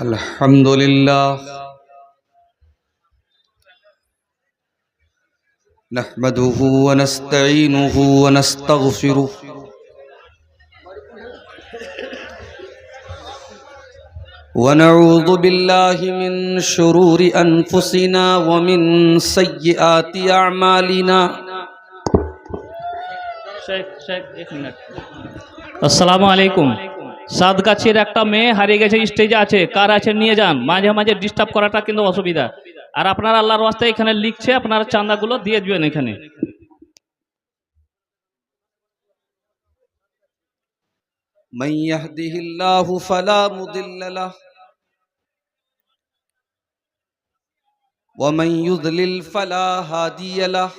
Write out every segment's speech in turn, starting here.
अल्हम्दुलिल्लाह नहमदुहु व नस्तईनुहु व नस्तगफिरुहु व नऊज़ु बिल्लाहि मिन शुरूरि अनफुसिना व मिन सय्यिआति अअमालिना। আসসালামু আলাইকুম। সাদগাছির একটা মেয়ে হারিয়ে গেছে, স্টেজে আছে, কার আছে নিয়ে যান, মাঝে মাঝে ডিস্টার্ব করাটা কিন্তু অসুবিধা। আর আপনারা আল্লাহর ওয়াস্তে এখানে লিখছে, আপনারা চাঁদাগুলো দিয়ে দিবেন এখানে। মান ইয়াহদিহিল্লাহু ফালা মুদিল্লা লাহু ওয়া মান ইউদ্লিল ফালা হাদিয়া লাহু।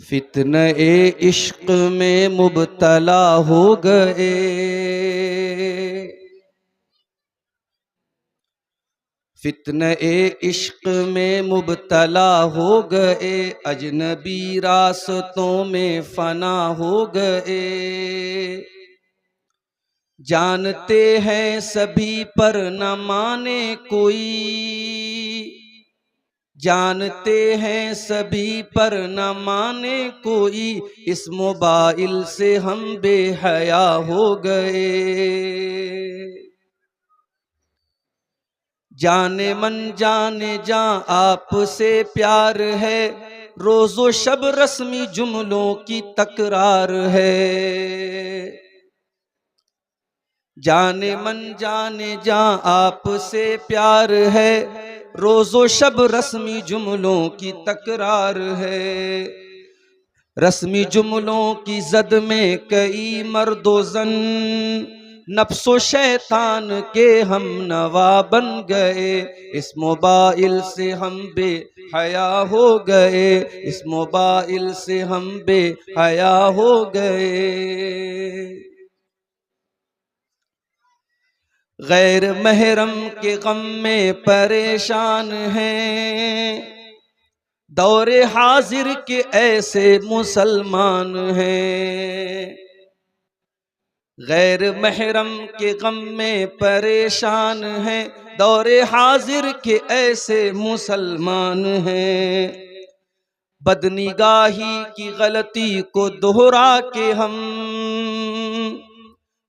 फितने इश्क में मुब्तला हो गए, फितने इश्क में मुब्तला हो गए, अजनबी रास्तों में फना हो गए। जानते हैं सभी पर न माने कोई, जानते हैं सभी पर न माने कोई, इस मोबाइल से हम बेहया हो गए। जाने मन जाने जा आपसे प्यार है, रोजो शब रस्मी जुमलों की तकरार है। जाने मन जाने जा आपसे प्यार है, रोजो शब रस्मी जुमलों की तकरार है। रस्मी जुमलों की जद में कई मर्दो जन, नफ्सो शैतान के हम नवा बन गए। इस मोबाइल से हम बेहया हो गए, इस मोबाइल से हम बेहया हो गए। गैर महरम के गम में परेशान हैं, दौरे हाजिर के ऐसे मुसलमान हैं। गैर महरम के गम में परेशान हैं, दौरे हाजिर के ऐसे मुसलमान हैं। बदनिगाही की गलती को दोहरा के हम,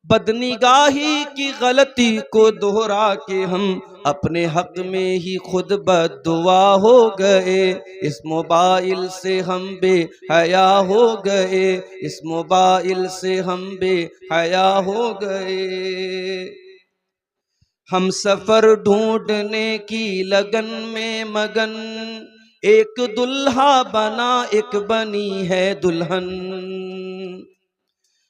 बदनिगाही की गलती को दोहरा के हम अपने हक में ही खुद बद्दुआ हो गए। इस मोबाइल से हम बेहया हो गए, इस मोबाइल से हम बेहया हो गए। हम सफर ढूंढने की लगन में मगन, एक दुल्हा बना एक बनी है दुल्हन।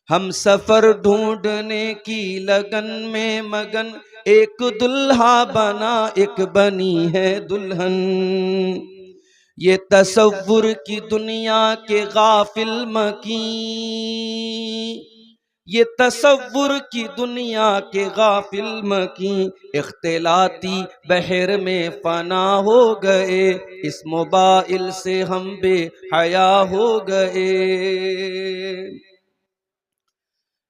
हम सफर ढूंढने की लगन में मगन, एक दुल्हा बना एक बनी है दुल्हन। ये तसव्वुर की दुनिया के गाफिल मकी, ये तसव्वुर की दुनिया के गाफिल मकी, इख्तिलाती बहर में फना हो गए। इस मोबाइल से हम बेहया हो गए।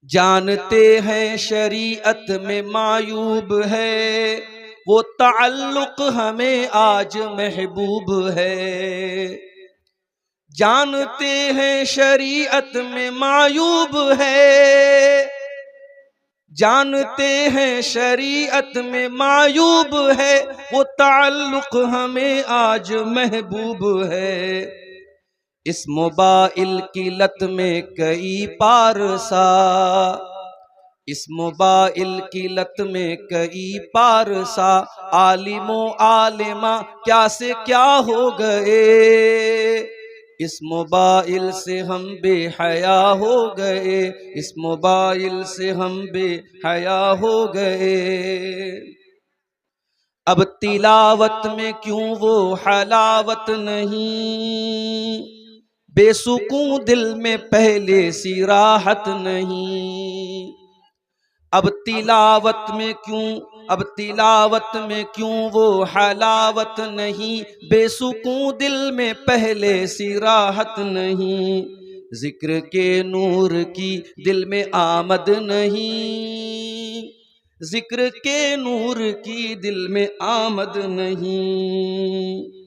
जानते हैं शरीयत में मायूब है, वो ताल्लुक हमें आज महबूब है। जानते हैं शरीयत में मायूब है, जानते हैं शरीयत में मायूब है, वो ताल्लुक हमें आज महबूब है। इस मोबाइल की लत में कई पारसा, इस मोबाइल की लत में कई पारसा, आलिमो आलिमा क्या से क्या हो गए। इस मोबाइल से हम बेहया हो गए, इस मोबाइल से हम बेहया हो गए। अब तिलावत में क्यों वो हलावत नहीं, बेसुकून दिल में पहले सी राहत नहीं। अब तिलावत में क्यों, अब तिलावत में क्यों वो हलावत नहीं, बेसुकून दिल में पहले सी राहत नहीं। जिक्र के नूर की दिल में आमद नहीं, जिक्र के नूर की दिल में आमद नहीं।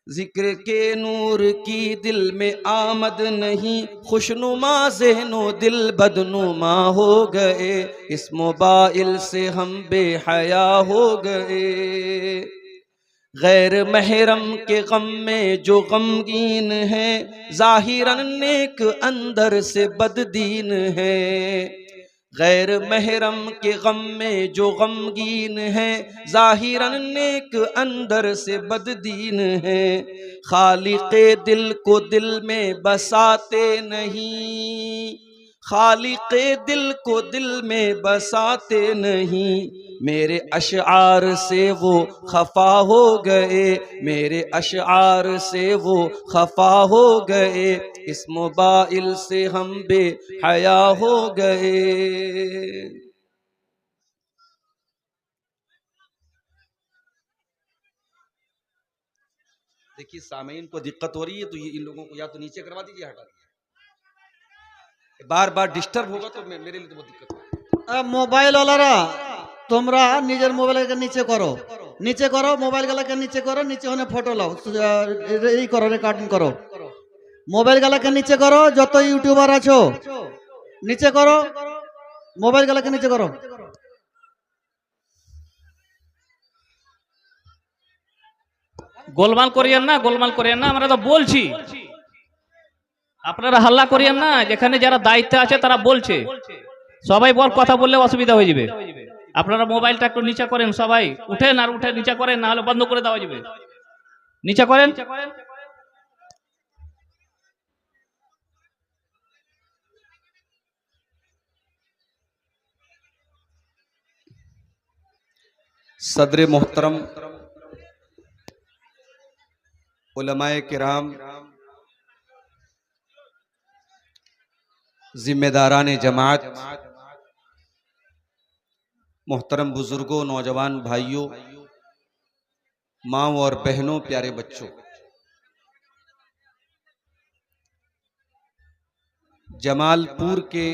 जिक्र के नूर की दिल में आमद नहीं, खुशनुमा ज़हनो दिल बदनुमा हो गए। इस मोबाइल से हम बेहया हो गए। गैर महरम के गम में जो गमगीन है, ज़ाहिरन नेक अंदर से बददीन है। गैर महरम के गम में जो गमगीन है, ज़ाहिरन नेक अंदर से बददीन है। खालिक़े दिल को दिल में बसाते नहीं, खालिक़े दिल को दिल में बसाते नहीं। मेरे अशआर से वो खफा हो गए, मेरे अशआर से वो खफा हो गए। इस मोबाइल से हम बेहया हो गए। देखिए सामीन को दिक्कत हो रही है, तो ये इन लोगों को या तो नीचे करवा दीजिए, हटा दीजिए। बार बार डिस्टर्ब होगा तो मेरे लिए तो बहुत दिक्कत है। मोबाइल वाला তোমরা নিজের মোবাইলকে নিচে করো, নিচে করো, মোবাইল গালাকে নিচে করো, নিচে হনে ফটো লাও, এই করো, রেকর্ডিং করো। মোবাইল গালাকে নিচে করো, যত ইউটিউবার আছো নিচে করো, মোবাইল গালাকে নিচে করো। গোলমাল করিয়েন না, গোলমাল করিয়েন না, আমরা তো বলছি। আপনারা হাল্লা করিয়েন না, যেখানে যারা দায়িত্বে আছে তারা বলছে। সবাই বল, কথা বললে অসুবিধা হয়ে যাবে। আপনারা মোবাইলটা একটু নিচে করেন, সবাই উঠেন, আর উঠে নিচে করেন, না হলে বন্ধ করে দেওয়া যাবে। নিচে করেন। सदर मोहतरम, उलमाए किराम, जिम्मेदारान जमात, मोहतरम बुजुर्गों, नौजवान भाइयों, माँ और बहनों, प्यारे बच्चों, जमालपुर के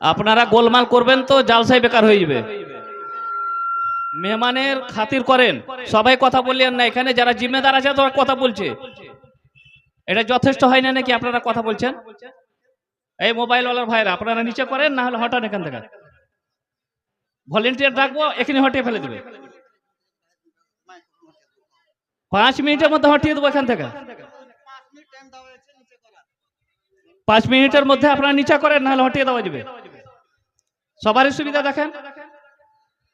আপনারা গোলমাল করবেন তো জালসাই বেকার হয়ে যাবে। মেহমানের খাতির করেন, সবাই কথা বললেন না, এখানে যারা জিম্মেদার আছে তারা কথা বলছে, এটা যথেষ্ট হয় না নাকি? আপনারা কথা বলছেন। এই মোবাইলওয়ালার ভাইরা আপনারা নিচে করেন, না হলে হটান এখান থেকে। ভলেন্টিয়ার ডাকবো, এখানে হটিয়ে ফেলে দেবে। 5 মিনিটের মধ্যে হটিয়ে দেবো এখান থেকে। 5 মিনিটের মধ্যে আপনারা নিচে করেন, না হলে হটিয়ে দেওয়া যাবে। সবারই সুবিধা দেখেন,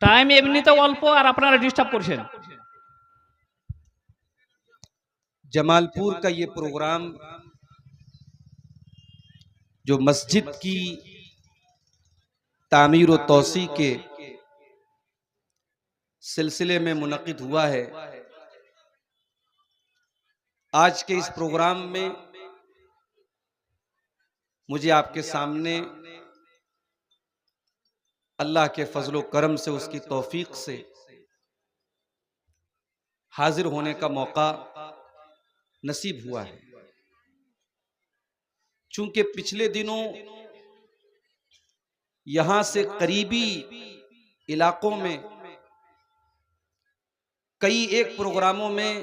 টাইম এমনিতে অল্প আর আপনারা ডিস্টার্ব করছেন। जमालपुर का ये प्रोग्राम जो मस्जिद की तामीर व तौसी के सिलसिले में मुनक़िद हुआ है, आज के इस प्रोग्राम में मुझे आपके सामने अल्लाह के फजलो करम से, उसकी तौफीक से हाजिर होने का मौका नसीब हुआ है। चूंकि पिछले दिनों यहां से करीबी इलाकों में कई एक प्रोग्रामों में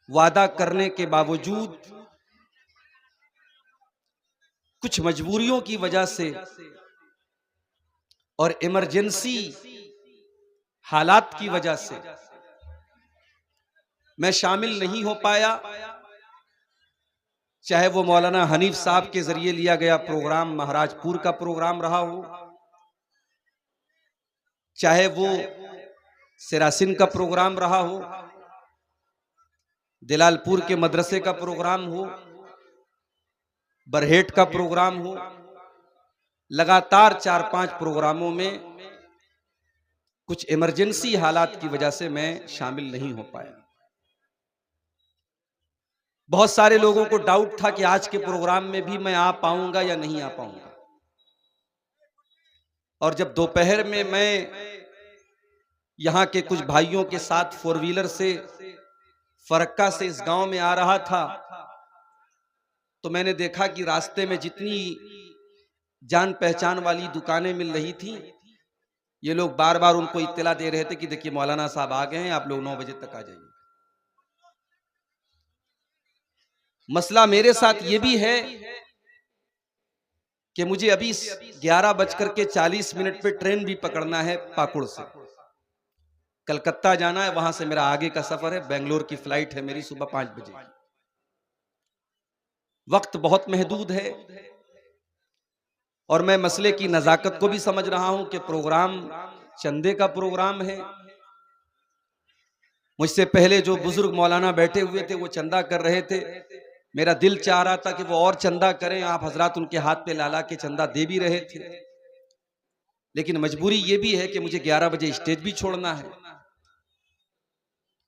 वादा करने के बावजूद कुछ मजबूरियों की वजह से और इमरजेंसी हालात की वजह से मैं शामिल नहीं हो पाया। चाहे वो मौलाना हनीफ साहब के जरिए लिया गया प्रोग्राम महाराजपुर का प्रोग्राम रहा हो, चाहे वो सिरासिन का प्रोग्राम रहा हो, दिलालपुर के मदरसे का प्रोग्राम हो, बरहेट का प्रोग्राम हो, लगातार 4-5 प्रोग्रामों में कुछ इमरजेंसी हालात की वजह से मैं शामिल नहीं हो पाया। बहुत सारे लोगों को डाउट था कि आज के प्रोग्राम में भी मैं आ पाऊंगा या नहीं आ पाऊंगा। और जब दोपहर में मैं यहां के कुछ भाइयों के साथ 4 व्हीलर से फरक्का से इस गांव में आ रहा था, तो मैंने देखा कि रास्ते में जितनी जान पहचान वाली दुकानें मिल रही थी, ये लोग बार बार उनको इत्तला दे रहे थे कि देखिए मौलाना साहब आ गए हैं, आप लोग 9 बजे तक आ जाइए। मसला मेरे साथ ये भी है कि मुझे अभी 11:40 पे ट्रेन भी पकड़ना है पाकुड़ से, कलकत्ता जाना है, वहां से मेरा आगे का सफर है, बेंगलोर की फ्लाइट है मेरी सुबह 5 बजे। वक्त बहुत महदूद है और मैं मसले की नजाकत को भी समझ रहा हूं कि प्रोग्राम चंदे का प्रोग्राम है। मुझसे पहले जो बुजुर्ग मौलाना बैठे हुए थे वो चंदा कर रहे थे, मेरा दिल चाह रहा था कि वो और चंदा करें, आप हजरात उनके हाथ पे लाला के चंदा दे भी रहे थे, लेकिन मजबूरी ये भी है कि मुझे 11 बजे स्टेज भी छोड़ना है।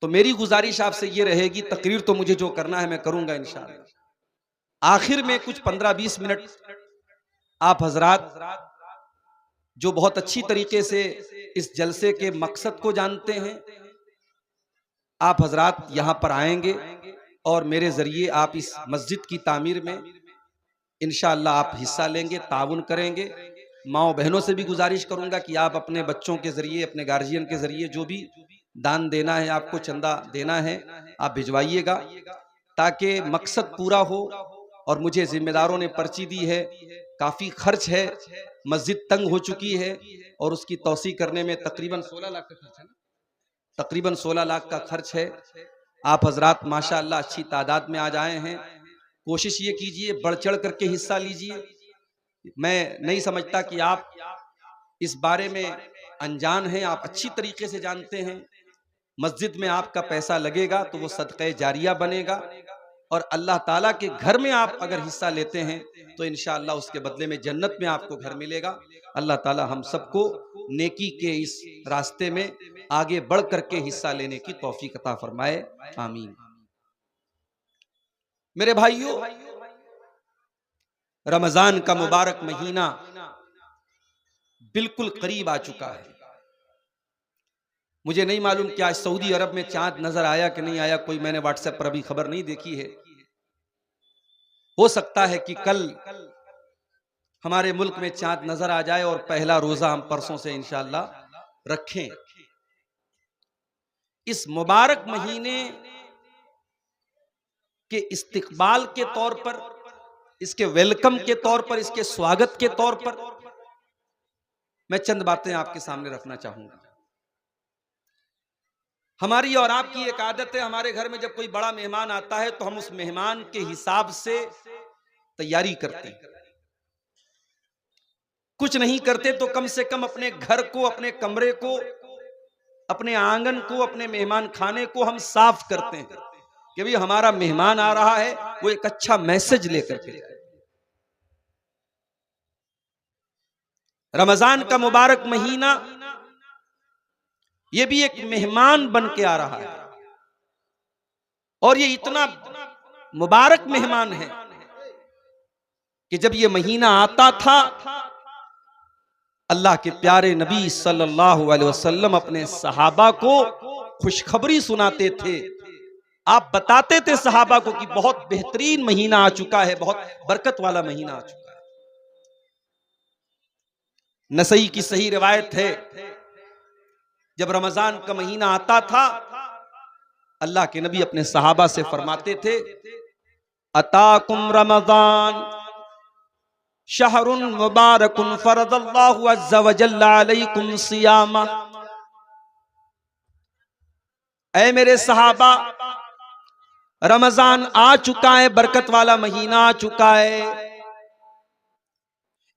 तो मेरी गुजारिश आपसे ये रहेगी, तकरीर तो मुझे जो करना है मैं करूंगा इंशाअल्लाह। आखिर में कुछ 15-20 मिनट आप हजरात जो बहुत अच्छी तरीके से इस जलसे के मकसद को जानते हैं, आप हजरात यहां पर आएंगे और मेरे जरिए आप इस मस्जिद की तामीर में इंशाअल्लाह आप हिस्सा लेंगे, ताउन करेंगे। माओ बहनों से भी गुजारिश करूंगा कि आप अपने बच्चों के जरिए, अपने गार्जियन के जरिए जो भी दान देना है, आपको चंदा देना है, आप भिजवाइएगा ताकि मकसद पूरा हो। और मुझे जिम्मेदारों ने पर्ची दी है, काफी खर्च है, मस्जिद तंग हो चुकी है और उसकी तौसी करने में तकरीबन 16 लाख का खर्च है, तकरीबन 16 लाख का खर्च है। आप हजरात माशाअल्लाह अच्छी तादाद में आज आए हैं, कोशिश ये कीजिए बढ़ चढ़ करके हिस्सा लीजिए। मैं नहीं समझता कि आप इस बारे में अनजान हैं। आप अच्छी तरीके से जानते हैं, मस्जिद में आपका पैसा लगेगा तो वो सदक़े जारिया बनेगा, और अल्लाह ताला के घर में आप अगर हिस्सा लेते हैं तो इंशाअल्लाह उसके बदले में जन्नत में आपको घर मिलेगा। अल्लाह ताला हम सबको नेकी के इस रास्ते में आगे बढ़ करके हिस्सा लेने की तौफीक अता फरमाए, आमीन। मेरे भाइयों, रमजान का मुबारक महीना बिल्कुल करीब आ चुका है। मुझे नहीं मालूम कि आज सऊदी अरब में चांद नजर आया कि नहीं आया, कोई मैंने व्हाट्सएप पर अभी खबर नहीं देखी है। हो सकता है कि कल हमारे मुल्क में चांद नजर आ जाए और पहला रोजा हम परसों से इंशाअल्लाह रखें। इस मुबारक महीने के इस्तिकबाल के तौर पर, इसके वेलकम के तौर पर, इसके स्वागत के तौर पर मैं चंद बातें आपके सामने रखना चाहूंगा। हमारी और आपकी एक आदत है, हमारे घर में जब कोई बड़ा मेहमान आता है तो हम उस मेहमान के हिसाब से तैयारी करते हैं। कुछ नहीं करते तो कम से कम अपने घर को, अपने कमरे को, अपने आंगन को, अपने मेहमान खाने को हम साफ करते हैं कि भाई हमारा मेहमान आ रहा है, वो एक अच्छा मैसेज लेकर के जाए। रमजान का मुबारक महीना ये भी एक मेहमान बन के आ रहा है, और ये इतना मुबारक मेहमान है कि जब ये महीना आता था, अल्लाह के प्यारे नबी सल्लल्लाहु अलैहि वसल्लम अपने सहाबा को खुशखबरी सुनाते थे। आप बताते थे सहाबा को कि बहुत बेहतरीन महीना आ चुका है, बहुत बरकत वाला महीना आ चुका है। नसई की सही रिवायत है, जब रमजान का महीना आता था, अल्लाह के नबी अपने सहाबा से फरमाते थे, अताकुम रमजान शहरुन मुबारकुन फरदल्लाहु अज़्ज़ा व जल्ला अलैकुम सियामा। ऐ मेरे सहाबा, रमजान आ चुका है, बरकत वाला महीना आ चुका है।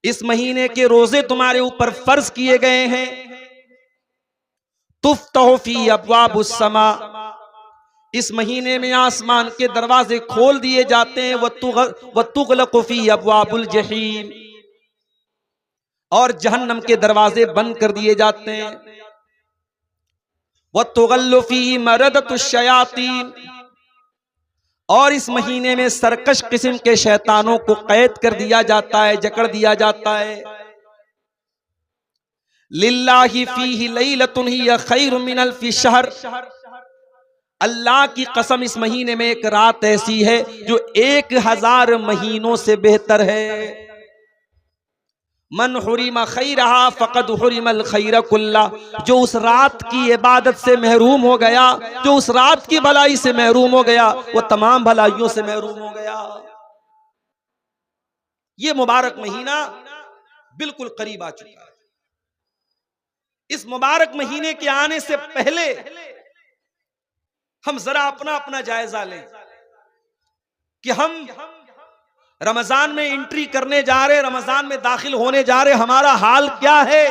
इस महीने के रोजे तुम्हारे ऊपर फर्ज किए गए हैं। तुफ्तहु फी अब्वाबुस समा, इस महीने में आसमान के दरवाजे खोल दिए जाते हैं। वतुगलक़ु फी अब्वाबुल जहीम, और जहन्नम के दरवाजे बंद कर दिए जाते हैं। वतुगल्लु फी मरदतुश शयातीन, और इस महीने में सरकश किस्म के शैतानों को कैद कर दिया जाता है, जकड़ दिया जाता है। लिल्लाहि फीहि लैलतुन हिय खैरुम मिन अल्फि शहर, अल्लाह की कसम इस महीने में एक रात ऐसी है जो 1000 महीनों से बेहतर है। मन हुरिमा खैरहा फकद हुरिमल खैर कुल्ला, जो उस रात की इबादत से महरूम हो गया, जो उस रात की भलाई से महरूम हो गया, वो तमाम भलाइयों से महरूम हो गया। ये मुबारक महीना बिल्कुल करीब आ चुका है। इस मुबारक महीने के आने से पहले हम जरा अपना अपना जायजा लें कि हम रमजान में एंट्री करने जा रहे, रमजान में दाखिल होने जा रहे, हमारा हाल क्या है।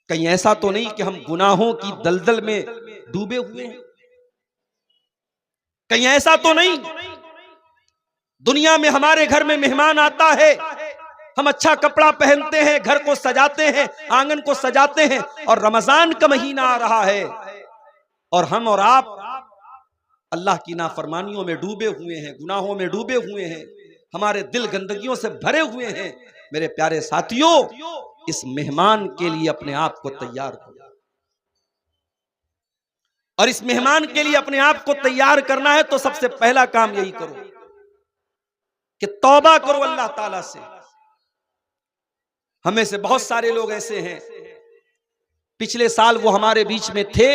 कहीं ऐसा तो नहीं कि हम गुनाहों की दलदल में डूबे हुए हैं। कहीं ऐसा तो नहीं दुनिया में हमारे घर में मेहमान आता है, हम अच्छा कपड़ा पहनते हैं, घर को सजाते हैं, आंगन को सजाते हैं, और रमजान का महीना आ रहा है और हम और आप अल्लाह की नाफरमानियों में डूबे हुए हैं, गुनाहों में डूबे हुए हैं, हमारे दिल गंदगियों से भरे हुए हैं। मेरे प्यारे साथियों, इस मेहमान के लिए अपने आप को तैयार करो, और इस मेहमान के लिए अपने आप को तैयार करना है तो सबसे पहला काम यही करो कि तौबा करो अल्लाह ताला से। हमें से बहुत सारे लोग ऐसे हैं, पिछले साल वो हमारे बीच में थे,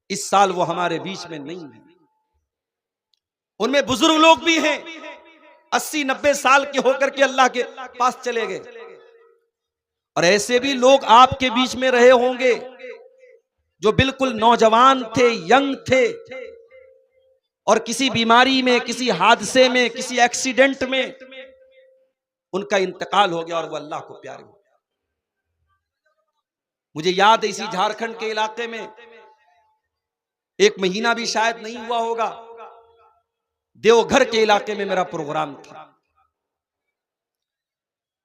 इस साल वो हमारे बीच में नहीं है। उनमें बुजुर्ग लोग भी हैं, 80-90 साल के होकर के अल्लाह के पास चले गए, और ऐसे भी लोग आपके बीच में रहे होंगे जो बिल्कुल नौजवान थे, यंग थे, और किसी बीमारी में, किसी हादसे में, किसी एक्सीडेंट में उनका इंतकाल हो गया और वो अल्लाह को प्यारे हो गया। मुझे याद है इसी झारखंड के इलाके में 1 महीना भी शायद नहीं हुआ होगा, देवघर के इलाके में मेरा प्रोग्राम था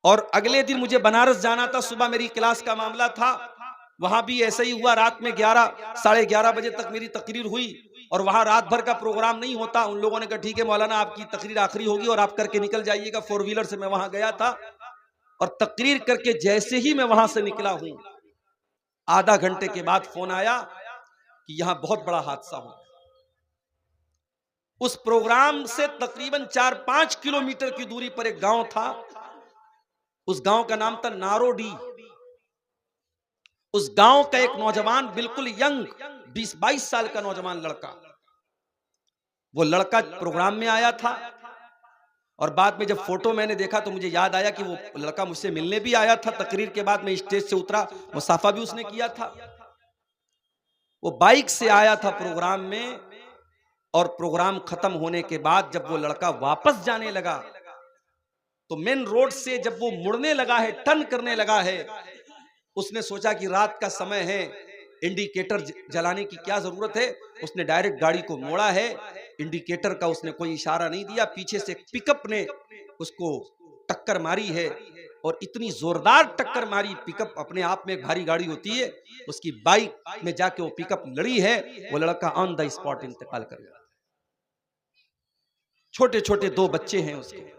और अगले दिन मुझे बनारस जाना था। सुबह मेरी क्लास का मामला था, वहां भी ऐसा ही हुआ। रात में 11 साढ़े 11 बजे तक मेरी तकरीर हुई और वहां रात भर का प्रोग्राम नहीं होता। उन लोगों ने कहा ठीक है मौलाना, आपकी तकरीर आखिरी होगी और आप करके निकल जाइएगा। 4 व्हीलर से मैं वहां गया था और तकरीर करके जैसे ही मैं वहां से निकला हूं, आधा घंटे के बाद फोन आया कि यहां बहुत बड़ा हादसा हुआ। उस प्रोग्राम से तकरीबन 4-5 किलोमीटर की दूरी पर एक गांव था, उस गांव का नाम था नारोडी। उस गांव का एक नौजवान, बिल्कुल यंग 20-22 साल का नौजवान लड़का, वो लड़का प्रोग्राम में आया था और बाद में जब फोटो मैंने देखा तो मुझे याद आया कि वो लड़का मुझसे मिलने भी आया था। तकरीर के बाद मैं स्टेज से उतरा, मुसाफा भी उसने किया था। वो बाइक से आया था प्रोग्राम में और प्रोग्राम खत्म होने के बाद जब वो लड़का वापस जाने लगा तो मेन रोड से जब वो मुड़ने लगा है, टर्न करने लगा है, उसने सोचा कि रात का समय है, इंडिकेटर जलाने की क्या जरूरत है। उसने डायरेक्ट गाड़ी को मोड़ा है, इंडिकेटर का उसने कोई इशारा नहीं दिया। पीछे से पिकअप ने उसको टक्कर मारी है और इतनी जोरदार टक्कर मारी, पिकअप अपने आप में एक भारी गाड़ी होती है, उसकी बाइक में जाके वो पिकअप लड़ी है। वो लड़का ऑन द स्पॉट इंतकाल कर गया। छोटे छोटे 2 बच्चे हैं उसके।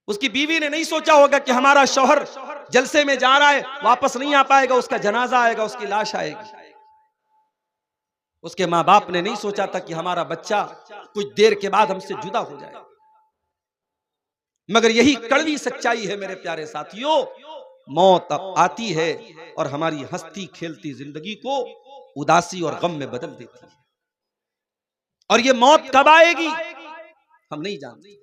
उसकी बीवी ने नहीं सोचा होगा कि हमारा शौहर जलसे में जा रहा है, वापस नहीं आ पाएगा, उसका जनाजा आएगा, उसकी लाश आएगी। उसके माँ बाप ने नहीं सोचा था कि हमारा बच्चा कुछ देर के बाद हमसे जुदा हो जाएगा। मगर यही कड़वी सच्चाई है मेरे प्यारे साथियों, मौत अब आती है और हमारी हंसती खेलती जिंदगी को उदासी और गम में बदल देती है। और ये मौत कब आएगी हम नहीं जानते।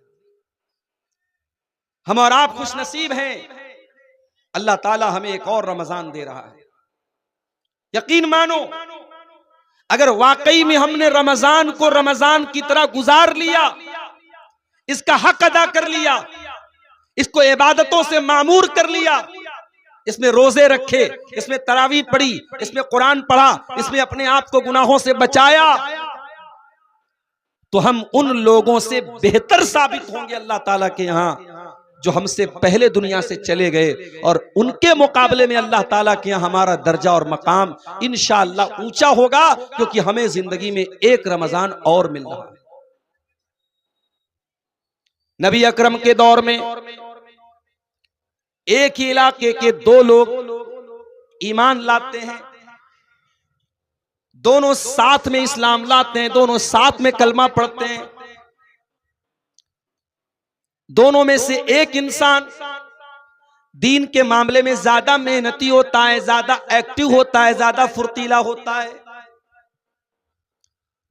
हम और आप खुश नसीब हैं, अल्लाह ताला हमें एक और रमजान दे रहा है। यकीन मानो, अगर वाकई में हमने रमजान को रमजान की तरह गुजार लिया, इसका हक अदा कर लिया, इसको इबादतों से मामूर कर लिया, इसमें रोजे रखे, इसमें तरावी पढ़ी, इसमें कुरान पढ़ा, इसमें अपने आप को गुनाहों से बचाया, तो हम उन लोगों से बेहतर साबित होंगे अल्लाह ताला के यहां जो हमसे पहले दुनिया से चले गए। और उनके मुकाबले में अल्लाह ताला के यहाँ हमारा दर्जा और मकाम इंशाअल्लाह ऊंचा होगा, क्योंकि हमें जिंदगी में एक रमजान और मिल रहा है। नबी अकरम के दौर में एक ही इलाके के 2 लोग ईमान लाते हैं, दोनों साथ में इस्लाम लाते हैं, दोनों साथ में कलमा पढ़ते हैं। दोनों में से एक इंसान दीन के मामले में ज्यादा मेहनती होता है, ज्यादा एक्टिव होता है, ज्यादा फुर्तीला होता है।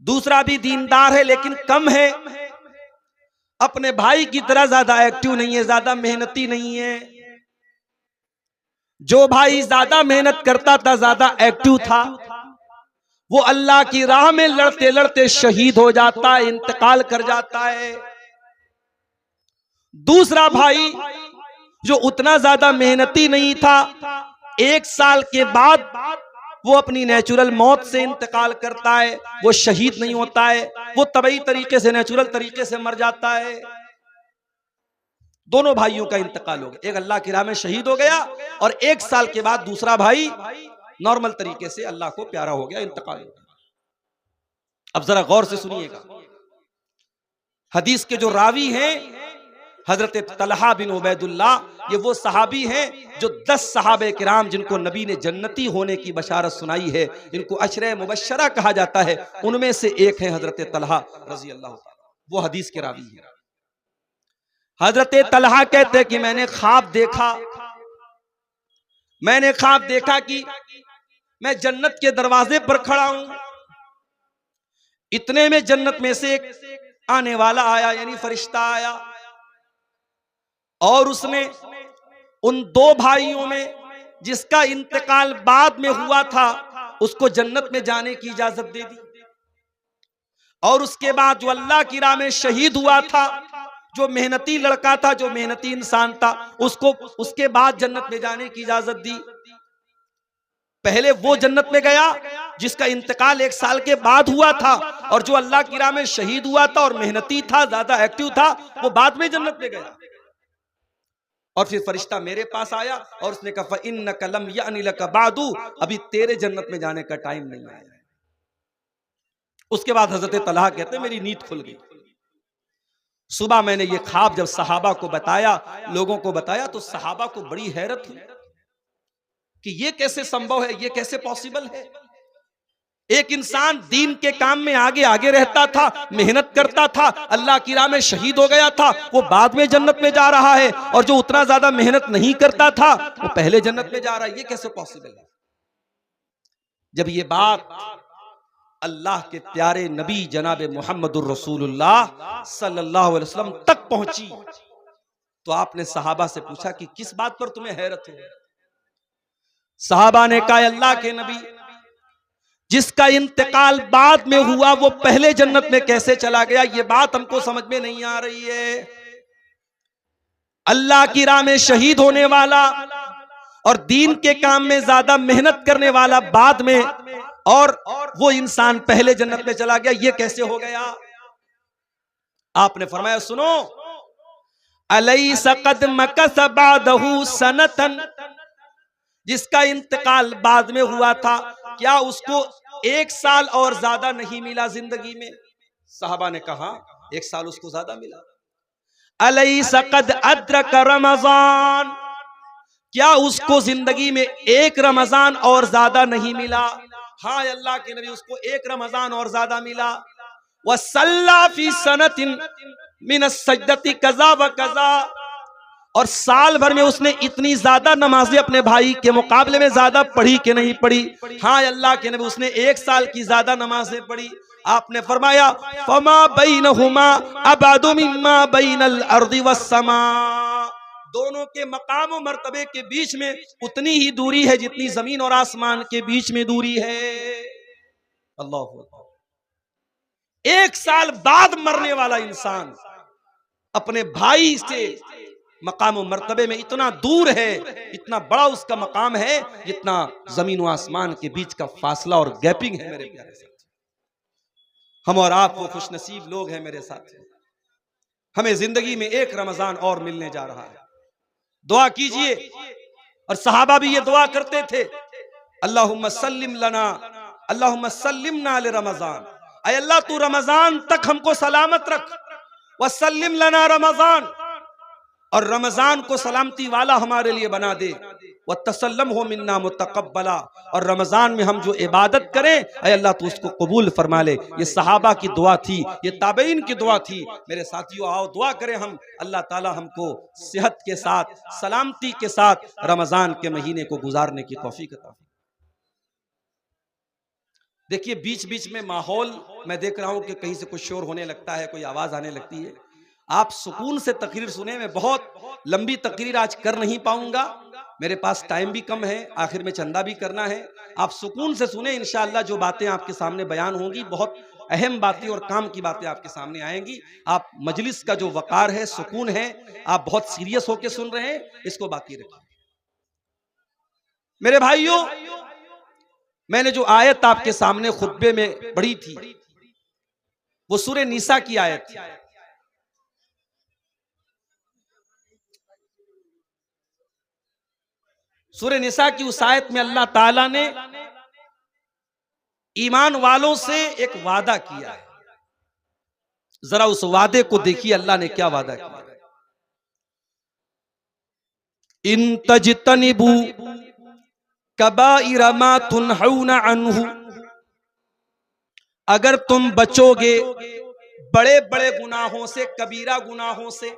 दूसरा भी दीनदार है लेकिन कम है, अपने भाई की तरह ज्यादा एक्टिव नहीं है, ज्यादा मेहनती नहीं है। जो भाई ज्यादा मेहनत करता था, ज्यादा एक्टिव था, वो अल्लाह की राह में लड़ते लड़ते शहीद हो जाता है, इंतकाल कर जाता है। दूसरा भाई जो उतना ज्यादा मेहनती नहीं था, 1 साल के बाद वो अपनी नेचुरल मौत से इंतकाल करता है, वो शहीद नहीं होता है, वो तबई तरीके से, नेचुरल तरीके से मर जाता है। दोनों भाइयों का इंतकाल हो गया, एक अल्लाह की राह में शहीद हो गया और 1 साल के बाद दूसरा भाई नॉर्मल तरीके से अल्लाह को प्यारा हो गया, इंतकाल हो गया। अब जरा गौर से सुनिएगा, हदीस के जो रावी हैं हजरत तलहा बिन उबैदुल्लाह, ये वो सहाबी हैं जो 10 सहाबे किराम जिनको नबी ने जन्नती होने की बशारत सुनाई है, जिनको अशरे मुबश्शरा कहा जाता है, उनमें से एक है हजरत तलहा रजी अल्लाह ताला, वो हदीस के रावी हैं। हजरत तलहा कहते कि मैंने ख्वाब देखा कि मैं जन्नत के दरवाजे पर खड़ा हूं, इतने में जन्नत में से एक आने वाला आया, यानी फरिश्ता आया, और उसने उन 2 भाइयों में जिसका इंतकाल बाद में हुआ था उसको जन्नत में जाने की इजाजत दे दी, और उसके बाद जो अल्लाह की राह में शहीद हुआ था, जो मेहनती लड़का था, जो मेहनती इंसान था, उसको उसके बाद जन्नत में जाने की इजाजत दी। पहले वो जन्नत में गया जिसका इंतकाल 1 साल के बाद हुआ था, और जो अल्लाह की राह में शहीद हुआ था और मेहनती था, ज्यादा एक्टिव था, वो बाद में जन्नत में गया। और फिर फरिश्ता मेरे पास आया और उसने कहा इन्नका लम यानी लका बादू, अभी तेरे जन्नत में जाने का टाइम नहीं आया। उसके बाद हजरत तलहा कहते हैं मेरी नींद खुल गई। सुबह मैंने ये ख्वाब जब सहाबा को बताया, लोगों को बताया, तो सहाबा को बड़ी हैरत हुई कि ये कैसे संभव है, ये कैसे पॉसिबल है। एक इंसान दीन के काम में आगे आगे रहता था, मेहनत करता था, अल्लाह की राह में शहीद हो गया था, वो बाद में जन्नत में जा रहा है, और जो उतना ज्यादा मेहनत नहीं करता था वो पहले जन्नत में जा रहा है। ये कैसे पॉसिबल है? जब ये बात अल्लाह के प्यारे नबी जनाब मुहम्मदुर रसूलुल्लाह सल्लल्लाहु अलैहि वसल्लम तक पहुंची, तो आपने सहाबा से पूछा कि किस बात पर तुम्हें हैरत है? सहाबा ने कहा अल्लाह के नबी, जिसका इंतकाल बाद में हुआ वो पहले जन्नत में कैसे चला गया? ये बात हमको समझ में नहीं आ रही है। अल्लाह की राह में शहीद होने वाला और दीन के काम में ज्यादा मेहनत करने वाला बाद में, और वो इंसान पहले जन्नत में चला गया, ये कैसे हो गया? आपने फरमाया सुनो, अलैसा कद मकस बादहु सनतन, जिसका इंतकाल बाद में हुआ था, क्या उसको 1 साल और ज्यादा नहीं मिला जिंदगी में? साहबा ने कहा 1 साल उसको ज्यादा मिला। अलैसा कद अद्रक रमजान, क्या उसको जिंदगी में 1 रमजान और ज्यादा नहीं मिला? हाँ अल्लाह के नबी, उसको 1 रमजान और ज्यादा मिला। वसल्ला फी सनतिन मिन सज्जती कज़ा व कज़ा, और साल भर में उसने इतनी ज्यादा नमाजें अपने भाई के मुकाबले में ज्यादा पढ़ी कि नहीं पढ़ी? हाँ अल्लाह के नबी, उसने 1 साल की ज्यादा नमाजें पढ़ी। आपने फरमाया फमा बैनहुमा अबादु मिम्मा बैनल अर्दि वस्समा, दोनों के मकाम और मर्तबे के बीच में उतनी ही दूरी है जितनी जमीन और आसमान के बीच में दूरी है। अल्लाह अकबर। 1 साल बाद मरने वाला इंसान अपने भाई से मकाम और मर्तबे में इतना दूर है, इतना बड़ा उसका मकाम है, जितना जमीन और आसमान के बीच का फासला और गैपिंग है। मेरे प्यारे साथी, हम और आप वो खुशनसीब लोग हैं मेरे साथ, हमें जिंदगी में 1 रमजान और मिलने जा रहा है। दुआ कीजिए, और सहाबा भी ये दुआ करते थे, अल्लाहुम्मा सल्लिम लना, अल्लाहुम्मा सल्लिमना ले रमजान, ऐ अल्लाह तू रमजान तक हमको सलामत रख, वसल्लिम लना रमजान, और रमजान को सलामती वाला हमारे लिए बना दे, व तसल्लम हो मिन्ना मुतकब्बला, और रमजान में हम जो इबादत करें ऐ अल्लाह तू उसको कबूल फरमा ले। ये सहाबा की दुआ थी, ये ताबईन की दुआ थी। मेरे साथियों, आओ दुआ करें हम, अल्लाह ताला हमको सेहत के साथ, सलामती के साथ रमजान के महीने को गुजारने की तौफीक अता फरमाए। देखिए बीच बीच में माहौल मैं देख रहा हूं कि कहीं से कुछ शोर होने लगता है, कोई आवाज आने लगती है। आप सुकून से तकरीर सुने। मैं बहुत लंबी तकरीर आज कर नहीं पाऊंगा, मेरे पास टाइम भी कम है, आखिर में चंदा भी करना है। आप सुकून से सुने, इंशाअल्लाह जो बातें आपके सामने बयान होंगी बहुत अहम बातें और काम की बातें आपके सामने आएंगी। आप मजलिस का जो वकार है, सुकून है, आप बहुत सीरियस होकर सुन रहे हैं, इसको बाकी रखिए। मेरे भाइयों, मैंने जो आयत आपके सामने खुतबे में पढ़ी थी वो सूरह निसा की आयत थी। सूरह निसा की उस आयत में अल्लाह ताला ने ईमान वालों से एक वादा किया है। जरा उस वादे को देखिए, अल्लाह ने क्या वादा किया। इन तजतनिबू कबाइर मा तुनहूना अन्हु, अगर तुम बचोगे बड़े बड़े गुनाहों से, कबीरा गुनाहों से,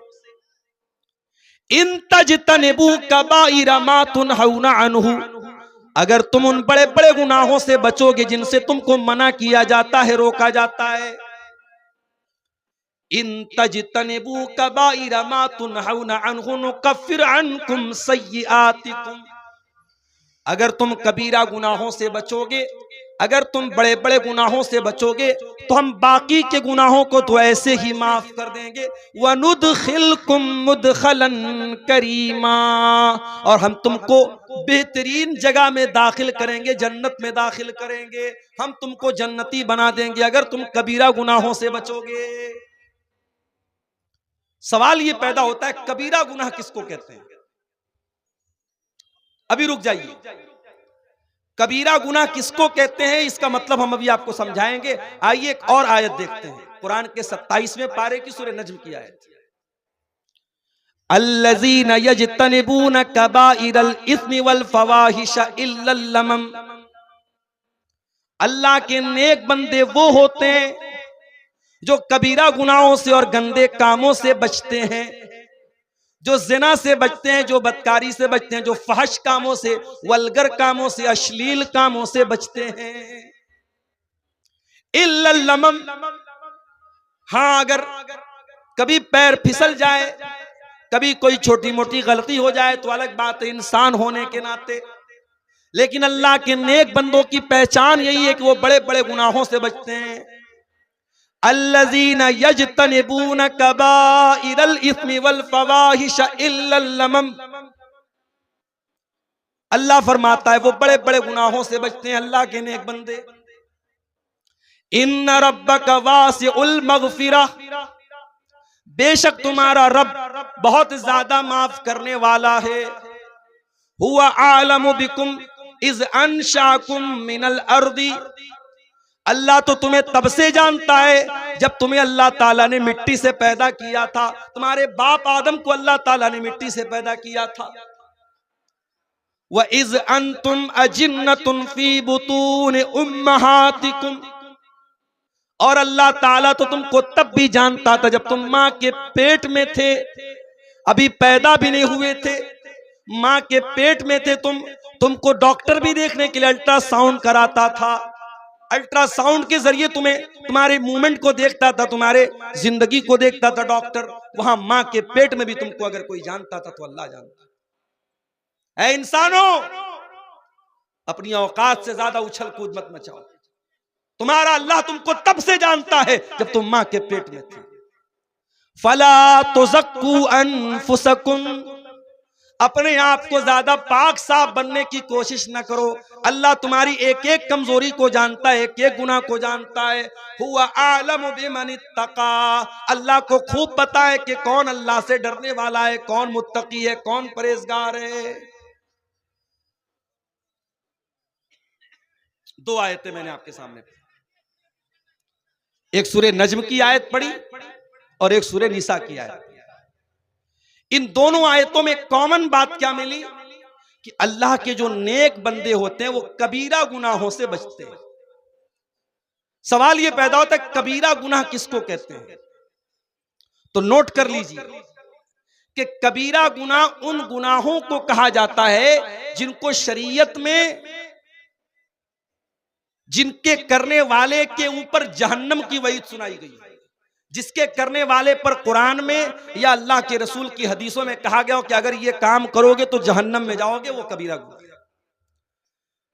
इन तजतनिबू कबाइर मा तुनहूना अन्हु, अगर तुम उन बड़े बड़े गुनाहों से बचोगे जिनसे तुमको मना किया जाता है, रोका जाता है। इन तजतनिबू कबाइर मा तुनहूना अन्हु नुकफ्फिर अन्कुम सय्यिआतिकुम, अगर तुम कबीरा गुनाहों से बचोगे अगर तुम बड़े बड़े गुनाहों से बचोगे तो हम बाकी के गुनाहों को तो ऐसे ही माफ कर देंगे। वनुदखिलकुम मुदखलन करीमा, और हम तुमको बेहतरीन जगह में दाखिल करेंगे, जन्नत में दाखिल करेंगे, हम तुमको जन्नती बना देंगे अगर तुम कबीरा गुनाहों से बचोगे। सवाल ये पैदा होता है कबीरा गुनाह किसको कहते हैं? अभी रुक जाइए, कबीरा गुनाह किसको कहते हैं इसका मतलब हम अभी आपको समझाएंगे। आइए एक और आयत देखते हैं, कुरान के 27वें पारे की सूरह नज्म की आयत। अल्लज़ीना यजतनिबून कबाइरल इस्मि वल फवाहिश इल्लल लमम, अल्लाह के नेक बंदे वो होते हैं जो कबीरा गुनाहों से और गंदे कामों से बचते हैं, जो जिना से बचते हैं, जो बदकारी से बचते हैं, जो फहश कामों से, वल्गर कामों से, अश्लील कामों से बचते हैं। इल्लल लमम, हाँ अगर कभी पैर फिसल जाए, कभी कोई छोटी मोटी गलती हो जाए तो अलग बात है इंसान होने के नाते, लेकिन अल्लाह के नेक बंदों की पहचान यही है कि वो बड़े बड़े गुनाहों से बचते हैं। अल्लज़ीना यजतनिबून कबाइरल इस्मि वल फवाहिश इल्लल लमम, अल्लाह फरमाता है वो बड़े बड़े गुनाहों से बचते हैं अल्लाह के नेक बंदे। इन्ना रब्बका वासिउल मगफिरा, बेशक तुम्हारा रब बहुत ज्यादा माफ करने वाला है। हुवा आलमु बिकुम इज अंशाकुम मिनल अर्दी, अल्लाह तो तुम्हें तब से जानता है जब तुम्हें अल्लाह ताला ने मिट्टी से पैदा किया था। तुम्हारे बाप आदम को अल्लाह ताला ने मिट्टी से पैदा किया था। व इज अंतुम अजिन्नतुन फी बुतून उम्महातिकुम, और अल्लाह ताला तो तुमको तब भी जानता था जब तुम माँ के पेट में थे, अभी पैदा भी नहीं हुए थे, माँ के पेट में थे तुमको डॉक्टर भी देखने के लिए अल्ट्रासाउंड कराता था। अल्ट्रासाउंड के जरिए तुम्हें तुम्हारे मूवमेंट को देखता था, तुम्हारे जिंदगी को देखता था डॉक्टर। वहां मां के पेट में भी तुमको अगर कोई जानता था तो अल्लाह जानता है। इंसानों, अपनी औकात से ज्यादा उछल कूद मत मचाओ। तुम्हारा अल्लाह तुमको तब से जानता है जब तुम मां के पेट में थे। फला तुज़क्कू अनफुसकुम, अपने आप को ज्यादा पाक साफ बनने की कोशिश न करो। अल्लाह तुम्हारी एक एक कमजोरी को जानता है, एक एक गुनाह को जानता है। हुवा आलमु बिमन इत्तका, अल्लाह को खूब पता है कि कौन अल्लाह से डरने वाला है, कौन मुत्तकी है, कौन परहेजगार है। दो आयतें मैंने आपके सामने पढ़ी, एक सूरह नज्म की आयत पढ़ी और एक सूरह निसा की आयत। इन दोनों आयतों में कॉमन बात क्या मिली कि अल्लाह के जो नेक बंदे होते हैं वो कबीरा गुनाहों से बचते हैं। सवाल ये पैदा होता है कबीरा गुनाह किसको कहते हैं? तो नोट कर लीजिए कि कबीरा गुनाह उन गुनाहों को कहा जाता है जिनको शरीयत में, जिनके करने वाले के ऊपर जहन्नम की वईद सुनाई गई है, जिसके करने वाले पर कुरान में या अल्लाह के रसूल की हदीसों में कहा गया हो कि अगर ये काम करोगे तो जहन्नम में जाओगे, वो कबीरा गुनाह।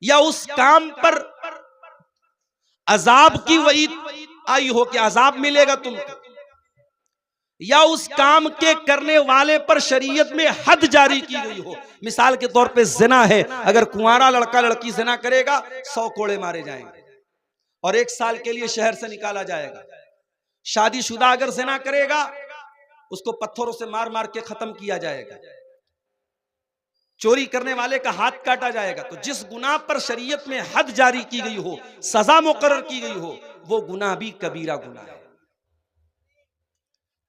या उस काम पर अजाब की वईद आई हो कि अजाब मिलेगा तुमको, या उस काम के करने वाले पर शरीयत में हद जारी की गई हो। मिसाल के तौर पे जिना है, अगर कुंवारा लड़का लड़की जिना करेगा 100 कोड़े मारे जाएंगे और 1 साल के लिए शहर से निकाला जाएगा। शादीशुदा अगर जिना करेगा उसको पत्थरों से मार मार के खत्म किया जाएगा। चोरी करने वाले का हाथ काटा जाएगा। तो जिस गुनाह पर शरीयत में हद जारी की गई हो, सजा मुकर्रर की गई हो, वो गुनाह भी कबीरा गुनाह है।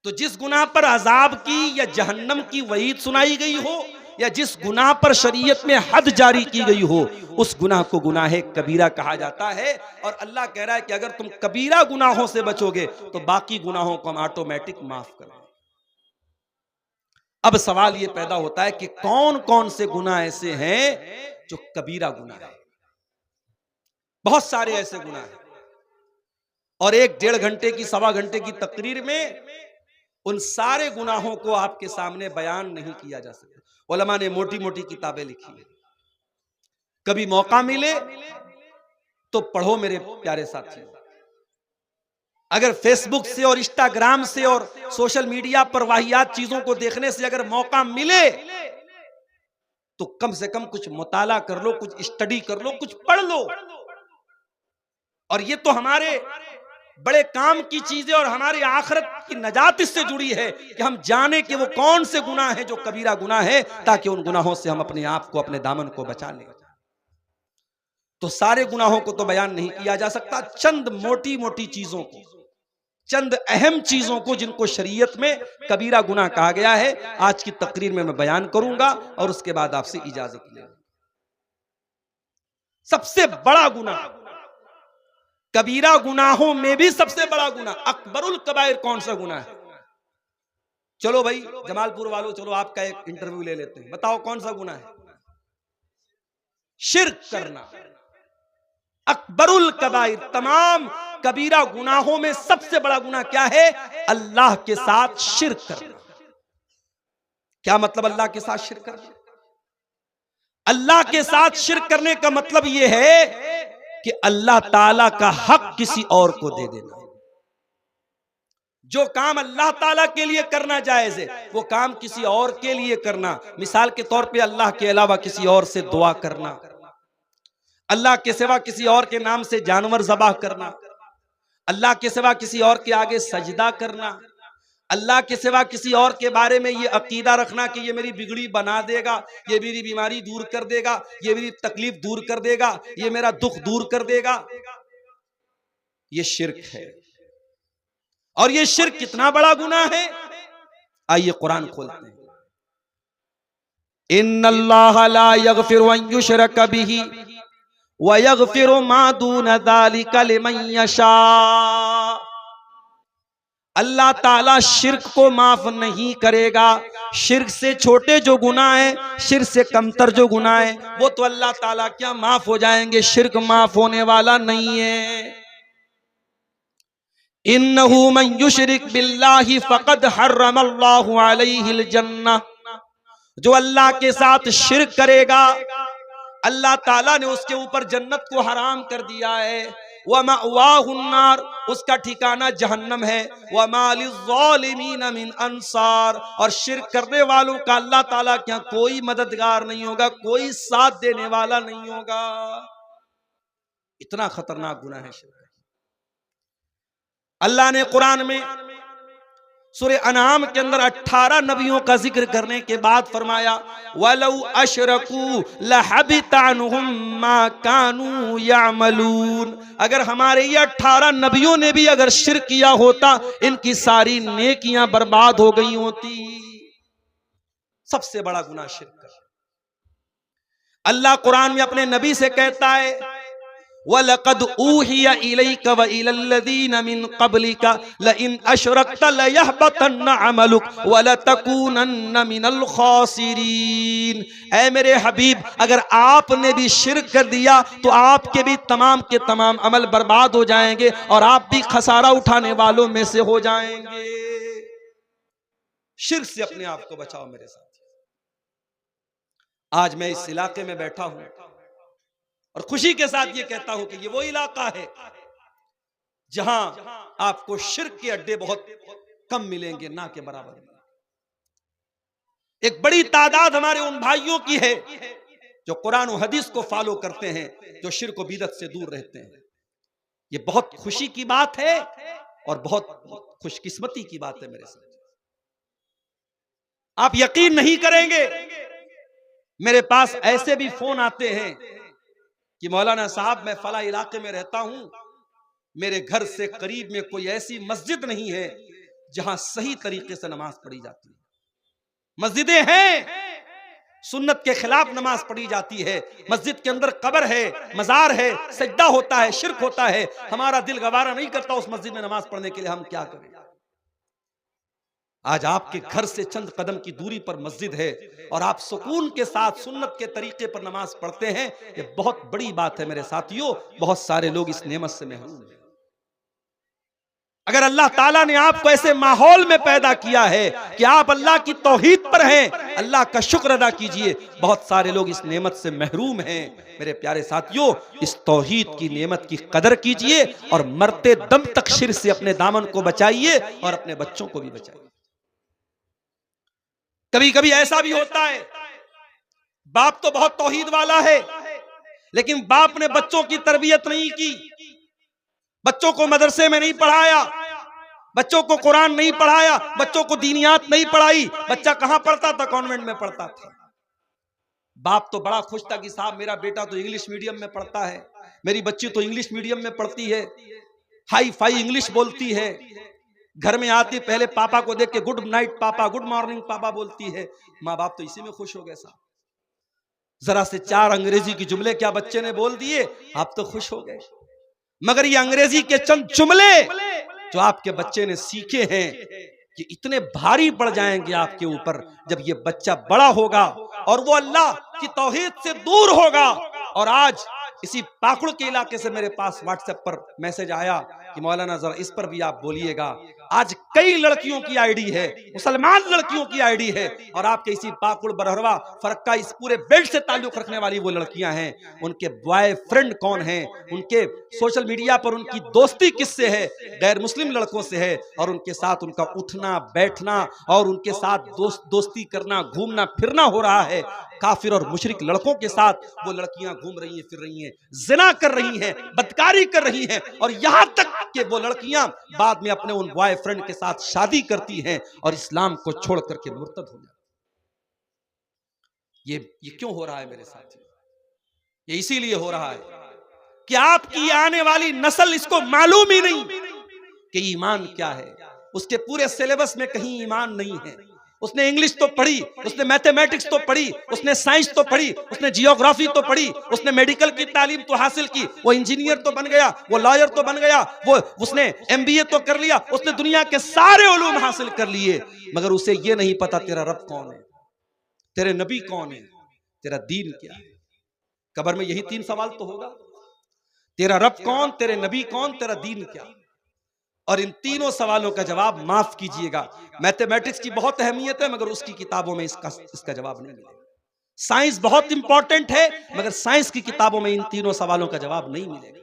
तो जिस गुनाह पर अजाब की या जहन्नम की वईद सुनाई गई हो, या जिस गुनाह पर शरीयत में हद जारी की गई हो, उस गुनाह को गुनाह कबीरा कहा जाता है। और अल्लाह कह रहा है कि अगर तुम कबीरा गुनाहों से बचोगे तो बाकी गुनाहों को हम ऑटोमेटिक माफ कर देंगे। अब सवाल यह पैदा होता है कि कौन कौन से गुनाह ऐसे हैं जो कबीरा गुनाह है? बहुत सारे ऐसे गुनाह हैं और 1-1.5 घंटे की, 1.25 घंटे की तकरीर में उन सारे गुनाहों को आपके सामने बयान नहीं किया जा सकता। उलमा ने मोटी मोटी किताबें लिखी है। कभी मौका मिले तो पढ़ो मेरे प्यारे साथियों। अगर फेसबुक से और इंस्टाग्राम से और सोशल मीडिया पर वाहियात चीजों को देखने से अगर मौका मिले तो कम से कम कुछ मुताला कर लो, कुछ स्टडी कर लो, कुछ पढ़ लो। और ये तो हमारे बड़े काम की चीजें और हमारी आखिरत की नजात इससे जुड़ी है कि हम जाने कि वो कौन से गुनाह हैं जो कबीरा गुनाह है, ताकि उन गुनाहों से हम अपने आप को, अपने दामन को बचा लें। तो सारे गुनाहों को तो बयान नहीं किया जा सकता, चंद मोटी मोटी चीजों को, चंद अहम चीजों को जिनको शरीयत में कबीरा गुनाह कहा गया है, आज की तकरीर में मैं बयान करूंगा और उसके बाद आपसे इजाजत ले। सबसे बड़ा गुनाह, कबीरा गुनाहों में भी सबसे बड़ा गुनाह, अकबरुल कबाइर कौन सा गुनाह है? चलो भाई जमालपुर वालों, चलो आपका एक इंटरव्यू ले लेते हैं, बताओ कौन सा गुनाह है? शिर्क करना। अकबरुल कबाइर, तमाम कबीरा गुनाहों में सबसे बड़ा गुनाह क्या है? अल्लाह के साथ शिर्क करना। क्या मतलब अल्लाह के साथ शिर्क करना? अल्लाह के साथ शिर्क करने का मतलब यह है कि अल्लाह ताला का हक किसी और को दे देना। जो काम अल्लाह ताला के लिए करना जायज है, वो काम किसी और के लिए करना। मिसाल के तौर पे अल्लाह के अलावा किसी और से दुआ करना, अल्लाह के सिवा किसी और के नाम से जानवर ज़बाह करना, अल्लाह के सिवा किसी और के आगे सजदा करना, अल्लाह के सिवा किसी और के बारे में ये अकीदा रखना कि ये मेरी बिगड़ी बना देगा, ये मेरी बीमारी दूर कर देगा, ये मेरी तकलीफ दूर कर देगा, ये मेरा दुख दूर कर देगा। ये शिर्क है। और ये शिर्क कितना बड़ा गुनाह है, आइए कुरान खोलते हैं। इन्नल्लाह ला यगफिरु अन युशरक बिही व यगफिरु मा दून ज़ालिका लिमन यशा। अल्लाह ताला शिर्क को माफ नहीं करेगा। शिर्क से छोटे जो गुनाह है, शिर्क से कमतर जो गुनाह है, वो तो अल्लाह ताला क्या माफ हो जाएंगे, शिर्क माफ होने वाला नहीं है। इन्नहु मन युशरिक बिल्लाहि फक़द हर्रमल्लाहु अलैहिल जन्नह। जो अल्लाह के साथ शिर्क करेगा, अल्लाह ताला ने उसके ऊपर जन्नत को हराम कर दिया है। व मअवाहुन्नार, उसका ठिकाना जहन्नम है। व मा लिज़्ज़ालिमीन मिन अंसार, और शिर्क करने वालों का अल्लाह ताला क्या कोई मददगार नहीं होगा, कोई साथ देने वाला नहीं होगा। इतना खतरनाक गुनाह है शिर्क। अल्लाह ने कुरान में सूरह अनाम के अंदर 18 नबियों का जिक्र करने के बाद फरमाया, वलौ अशरकू लहबिता अन्हुम मा कानू यामलून। अगर हमारे ये 18 नबियों ने भी अगर शिर्क किया होता, इनकी सारी नेकियां बर्बाद हो गई होती। सबसे बड़ा गुनाह शिर्क। अल्लाह कुरान में अपने नबी से कहता है, वलक़द ऊहिया इलैका व इलल्लज़ीना मिन क़ब्लिका लइन अशरकत लयहबतन्न अमलुक व लतकूनन्न मिनल ख़ासिरीन। ऐ मेरे हबीब, अगर आपने भी शिर्क कर दिया तो आपके भी तमाम के तमाम अमल बर्बाद हो जाएंगे और आप भी खसारा उठाने वालों में से हो जाएंगे। शिर्क से अपने आप को बचाओ मेरे साथ। आज मैं इस इलाके में बैठा हूं और खुशी के साथ ये कहता हूं कि ये वो इलाका है जहां आपको शिर्क के अड्डे बहुत कम मिलेंगे, ना के बराबर। एक बड़ी तादाद हमारे उन भाइयों की है जो कुरान और हदीस को फॉलो करते हैं, जो शिर्क और बिदअत से दूर रहते हैं। ये बहुत खुशी की बात है और बहुत खुशकिस्मती की बात है मेरे साथ। आप यकीन नहीं करेंगे, मेरे पास ऐसे भी फोन आते हैं कि मौलाना साहब, मैं फला इलाके में रहता हूं, मेरे घर से करीब में कोई ऐसी मस्जिद नहीं है जहां सही तरीके से नमाज पढ़ी जाती है। मस्जिदें हैं, सुन्नत के खिलाफ नमाज पढ़ी जाती है, मस्जिद के अंदर कब्र है, मजार है, सजदा होता है, शिर्क होता है। हमारा दिल गवारा नहीं करता उस मस्जिद में नमाज पढ़ने के लिए, हम क्या करें। आज आपके घर से चंद कदम की दूरी पर मस्जिद है और आप सुकून के साथ सुन्नत के तरीके पर नमाज पढ़ते हैं। ये बहुत बड़ी बात है मेरे साथियों। बहुत सारे लोग इस नेमत से महरूम हैं। अगर अल्लाह ताला ने आपको ऐसे माहौल में पैदा किया है कि आप अल्लाह की तौहीद पर हैं, अल्लाह का शुक्र अदा कीजिए। बहुत सारे लोग इस नेमत से महरूम हैं। मेरे प्यारे साथियों, इस तौहीद की नेमत की कदर कीजिए और मरते दम तक शिर्क से अपने दामन को बचाइए और अपने बच्चों को भी बचाइए। कभी कभी ऐसा भी होता है, बाप तो बहुत तौहीद वाला है, लेकिन बाप ने बच्चों की तरबियत नहीं की, बच्चों को मदरसे में नहीं पढ़ाया, बच्चों को कुरान नहीं पढ़ाया, बच्चों को दीनियात नहीं पढ़ाई। बच्चा कहां पढ़ता था? कॉन्वेंट में पढ़ता था। बाप तो बड़ा खुश था कि साहब मेरा बेटा तो इंग्लिश मीडियम में पढ़ता है, मेरी बच्ची तो इंग्लिश मीडियम में पढ़ती है, हाई फाई इंग्लिश बोलती है, घर में आती पहले पापा को देख के गुड नाइट पापा, गुड मॉर्निंग पापा बोलती है। माँ बाप तो इसी में खुश हो गए साहब। जरा से 4 अंग्रेजी के जुमले क्या बच्चे ने बोल दिए, आप तो खुश हो गए। मगर ये अंग्रेजी के चंद जुमले जो आपके बच्चे ने सीखे हैं, ये इतने भारी पड़ जाएंगे आपके ऊपर जब ये बच्चा बड़ा होगा और वो अल्लाह की तौहीद से दूर होगा। और आज इसी पाकुड़ के इलाके से मेरे पास व्हाट्सएप पर मैसेज आया कि मौलाना जरा इस पर भी आप बोलिएगा। आज कई लड़कियों की आईडी है, मुसलमान लड़कियों की आईडी है, और आपके इसी पाकुड़ बरहरवा फरक्का इस पूरे बेल्ट से ताल्लुक रखने वाली वो लड़कियां हैं, उनके बॉयफ्रेंड कौन हैं, उनके सोशल मीडिया पर उनकी दोस्ती किससे है? गैर मुस्लिम लड़कों से है, और उनके साथ उनका उठना बैठना और उनके साथ दोस्ती करना, घूमना फिरना हो रहा है। काफिर और मुशरिक लड़कों के साथ वो लड़कियां घूम रही हैं, फिर रही हैं, जिना कर रही हैं, बदकारी कर रही हैं, और यहां तक कि वो लड़कियां बाद में अपने उन बॉयफ्रेंड के साथ शादी करती हैं और इस्लाम को छोड़ करके मुर्तद हो जाती। ये क्यों हो रहा है मेरे साथ? ये इसीलिए हो रहा है कि आपकी आने वाली नस्ल इसको मालूम ही नहीं कि ईमान क्या है। उसके पूरे सिलेबस में कहीं ईमान नहीं है। उसने इंग्लिश तो पढ़ी, उसने मैथमेटिक्स तो पढ़ी, उसने साइंस तो पढ़ी, उसने जियोग्राफी तो पढ़ी, उसने मेडिकल की तालीम तो हासिल की, वो इंजीनियर तो बन गया, वो लॉयर तो बन गया, वो उसने एमबीए तो कर लिया, उसने दुनिया के सारे उलूम हासिल कर लिए, मगर उसे ये नहीं पता तेरा रब कौन है, तेरे नबी कौन है, तेरा दीन क्या है। कब्र में यही 3 सवाल तो होगा, तेरा रब कौन, तेरे नबी कौन, तेरा दीन क्या। और इन तीनों सवालों का जवाब, माफ कीजिएगा, मैथमेटिक्स की बहुत अहमियत है मगर उसकी किताबों में इसका जवाब नहीं मिलेगा। साइंस बहुत इंपॉर्टेंट है मगर साइंस की किताबों में इन तीनों सवालों का जवाब नहीं मिलेगा।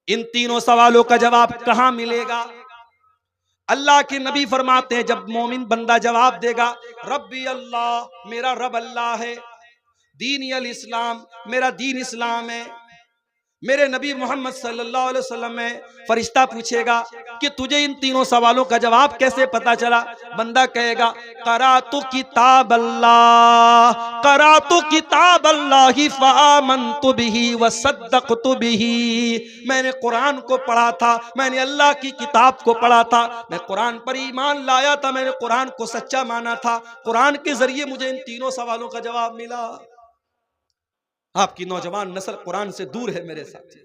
इन तीनों सवालों का जवाब कहां मिलेगा? अल्लाह के नबी फरमाते हैं, जब मोमिन बंदा जवाब देगा रब्बी अल्लाह, मेरा रब अल्लाह है, दीनी अल इस्लाम, मेरा दीन इस्लाम है, मेरे नबी मोहम्मद सल्लल्लाहु अलैहि वसल्लम है, फरिश्ता पूछेगा कि तुझे इन तीनों सवालों का जवाब कैसे पता चला? बंदा कहेगा करातु किताब अल्लाह, करातु किताब अल्लाह फआमनतु बिही वसद्दक़तु बिही। मैंने कुरान को पढ़ा था, मैंने अल्लाह की किताब को पढ़ा था, मैं कुरान पर ईमान लाया था, मैंने कुरान को सच्चा माना था, कुरान के जरिए मुझे इन तीनों सवालों का जवाब मिला। आपकी नौजवान नस्ल कुरान से दूर है मेरे साथी।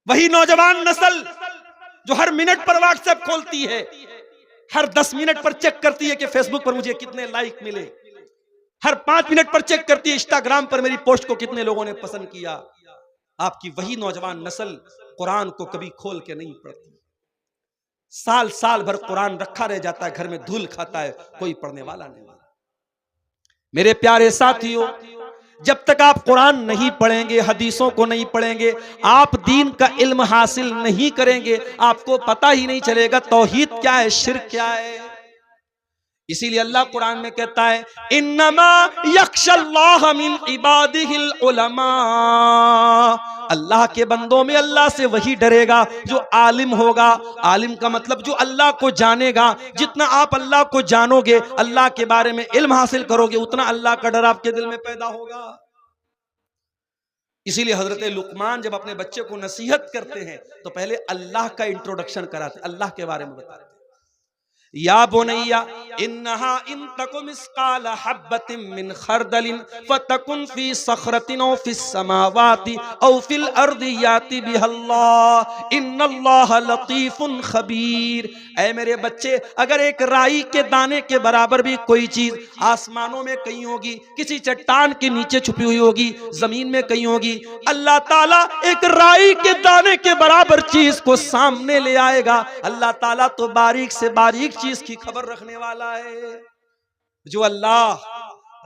वही नौजवान नस्ल जो हर मिनट पर व्हाट्सएप खोलती है, हर 10 मिनट पर चेक करती है कि फेसबुक पर मुझे कितने लाइक मिले, हर 5 मिनट पर चेक करती है इंस्टाग्राम पर मेरी पोस्ट को कितने लोगों ने पसंद किया। आपकी वही नौजवान नस्ल कुरान को कभी खोल के नहीं पढ़ती। साल साल भर कुरान रखा रह जाता है, घर में धूल खाता है, कोई पढ़ने वाला नहीं। मेरे प्यारे साथियों, जब तक आप कुरान नहीं पढ़ेंगे, हदीसों को नहीं पढ़ेंगे, आप दीन का इल्म हासिल नहीं करेंगे, आपको पता ही नहीं चलेगा तौहीद क्या है, शिर्क क्या है। इसीलिए अल्लाह कुरान में कहता है इन्नमा यख्शल्लाह मिन इबादिहिल उलमा, अल्लाह के बंदों में अल्लाह से वही डरेगा जो आलिम होगा। आलिम का मतलब जो अल्लाह को जानेगा। जितना आप अल्लाह को जानोगे, अल्लाह के बारे में इल्म हासिल करोगे, उतना अल्लाह का डर आपके दिल में पैदा होगा। इसीलिए हजरत लुकमान जब अपने बच्चे को नसीहत करते हैं तो पहले अल्लाह का इंट्रोडक्शन कराते, अल्लाह के बारे में बताते। या बुनैया इन्नहा इन तकुम मिस्काल हब्बतिन मिन खरदलिन फतकुन फी सखरतिन औ फिस समावाति औ फिल अर्दि याति बिहल्लाह इन्नल्लाह लतीफुन खबीर। ऐ मेरे बच्चे, अगर एक राई के दाने के बराबर भी कोई चीज आसमानों में कहीं होगी, किसी चट्टान के नीचे छुपी हुई होगी, जमीन में कहीं होगी, अल्लाह ताला एक राई के दाने के बराबर चीज को सामने ले आएगा। अल्लाह ताला तो बारीक से बारीक चीज की खबर रखने वाला है। जो अल्लाह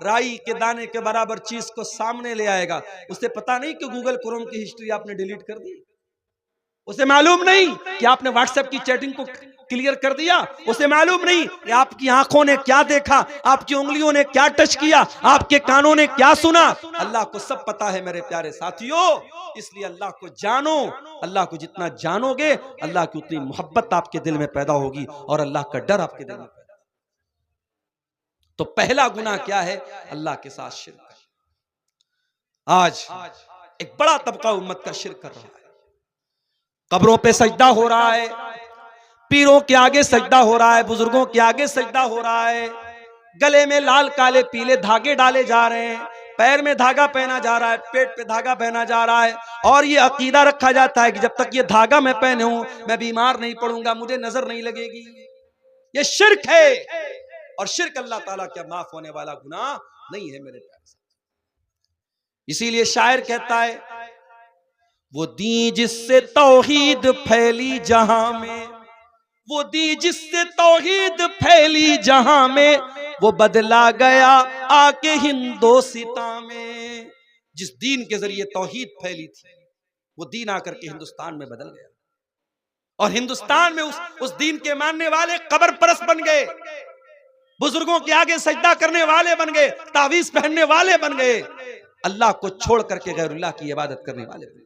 राई के दाने के बराबर चीज को सामने ले आएगा, उसे पता नहीं कि गूगल क्रोम की हिस्ट्री आपने डिलीट कर दी, उसे मालूम नहीं कि आपने व्हाट्सएप की चैटिंग को क्लियर कर दिया, उसे मालूम नहीं कि आपकी आंखों ने क्या देखा, आपकी उंगलियों ने क्या टच किया, आपके कानों ने क्या सुना। अल्लाह को सब पता है मेरे प्यारे साथियों। इसलिए अल्लाह को जानो। अल्लाह को जितना जानोगे, अल्लाह की उतनी मोहब्बत आपके दिल में पैदा होगी और अल्लाह का डर आपके दिल में पैदा होगा। तो पहला गुनाह क्या है? अल्लाह के साथ शिर्क। आज एक बड़ा तबका उम्मत का शिर्क कर रहा है। कब्रों पे सजदा हो रहा है, पीरों के आगे सजदा हो रहा है, बुजुर्गों के आगे सजदा हो रहा है, गले में लाल काले पीले धागे डाले जा रहे हैं, पैर में धागा पहना जा रहा है, पेट पे धागा पहना जा रहा है, और ये अकीदा रखा जाता है कि जब तक ये धागा मैं पहने हूं मैं बीमार नहीं पड़ूंगा, मुझे नजर नहीं लगेगी। ये शिर्क है, और शिर्क अल्लाह ताला क्या माफ होने वाला गुनाह नहीं है मेरे प्यारे साथ। इसीलिए शायर कहता है, वो दी जिससे तौहीद फैली जहां में, वो दी जिससे तौहीद फैली जहां में, वो बदला गया आके हिंदोसिता में। जिस दीन के जरिए तौहीद फैली थी, वो दीन आकर के हिंदुस्तान में बदल गया, और हिंदुस्तान में उस दीन के मानने वाले कब्र परस्त बन गए, बुजुर्गों के आगे सजदा करने वाले बन गए, तावीज पहनने वाले बन गए, अल्लाह को छोड़ करके गैरुल्लाह की इबादत करने वाले बन गए।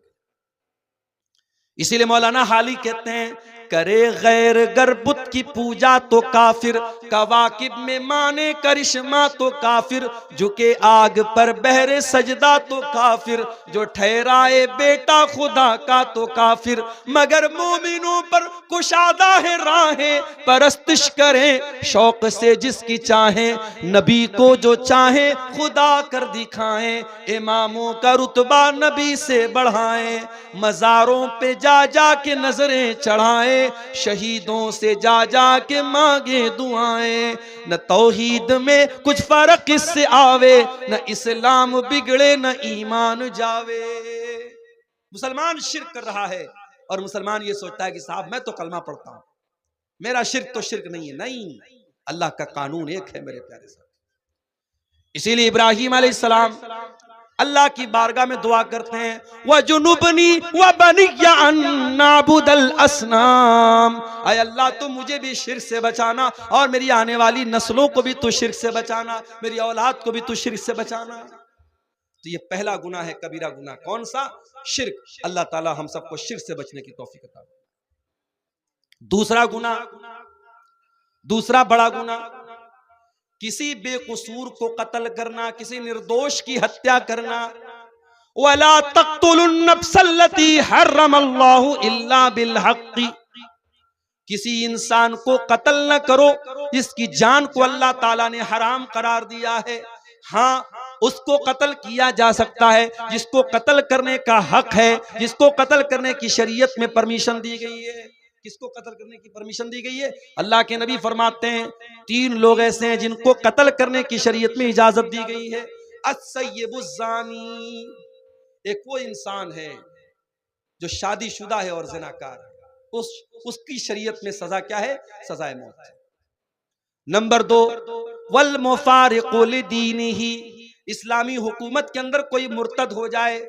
इसीलिए मौलाना हाली कहते हैं, करे गैर गर बुत की पूजा तो काफिर, कवाकिब में माने करिश्मा तो काफिर, झुके आग पर बहरे सजदा तो काफिर, जो ठहराए बेटा खुदा का तो काफिर, मगर मोमिनों पर कुशादा है राहें, परस्तिश करें शौक से जिसकी चाहें, नबी को जो चाहे खुदा कर दिखाएं, इमामों का रुतबा नबी से बढ़ाएं, मजारों पे जा जा के नजरें चढ़ाएं, शहीदों से जा जा के मांगे दुआएं, न तौहीद में कुछ फर्क इससे आवे, न इस्लाम बिगड़े न ईमान जावे। मुसलमान शिर्क कर रहा है, और मुसलमान ये सोचता है कि साहब मैं तो कलमा पढ़ता हूं, मेरा शिर्क तो शिर्क नहीं है। नहीं, अल्लाह का कानून एक है मेरे प्यारे साथ। इसीलिए इब्राहिम अलैहिस्सलाम अल्लाह की बारगाह में दुआ करते हैं, व जुनुबनी व बनिया अन नाबुदल असनाम, आय अल्लाह तो मुझे भी शिर्क से बचाना, और मेरी आने वाली नस्लों को भी तू शिर्क से बचाना, मेरी औलाद को भी तू शिर्क से बचाना। तो ये पहला गुनाह है, कबीरा गुनाह। कौन सा? शिर्क। अल्लाह ताला हम सबको शिर्क से बचने की तौफीक अता करे। दूसरा गुनाह, दूसरा बड़ा गुनाह, किसी बेकसूर को कत्ल करना, किसी निर्दोष की हत्या करना। वला तक़्तुलुन नफ्सल्लती हर्रमल्लाहु इल्ला बिल हक़्क़ि, किसी इंसान को कत्ल न करो जिसकी जान को अल्लाह ताला ने हराम करार दिया है। हाँ, उसको कत्ल किया जा सकता है जिसको कत्ल करने का हक है, जिसको कत्ल करने की शरीयत में परमिशन दी गई है। किसको कत्ल करने की परमिशन दी गई है? अल्लाह के नबी फरमाते हैं, 3 लोग ऐसे हैं जिनको कत्ल करने की शरीयत में इजाजत दी गई है। अस्सय्यिबुज़्ज़ानी, एक वो इंसान है जो शादीशुदा है और ज़िनाकार है, उसकी शरीयत में सजा क्या है? सजाए मौत। नंबर 2, वल मुफारिक़ु लिदीनिही, इस्लामी हुकूमत के अंदर कोई मुर्तद हो जाए,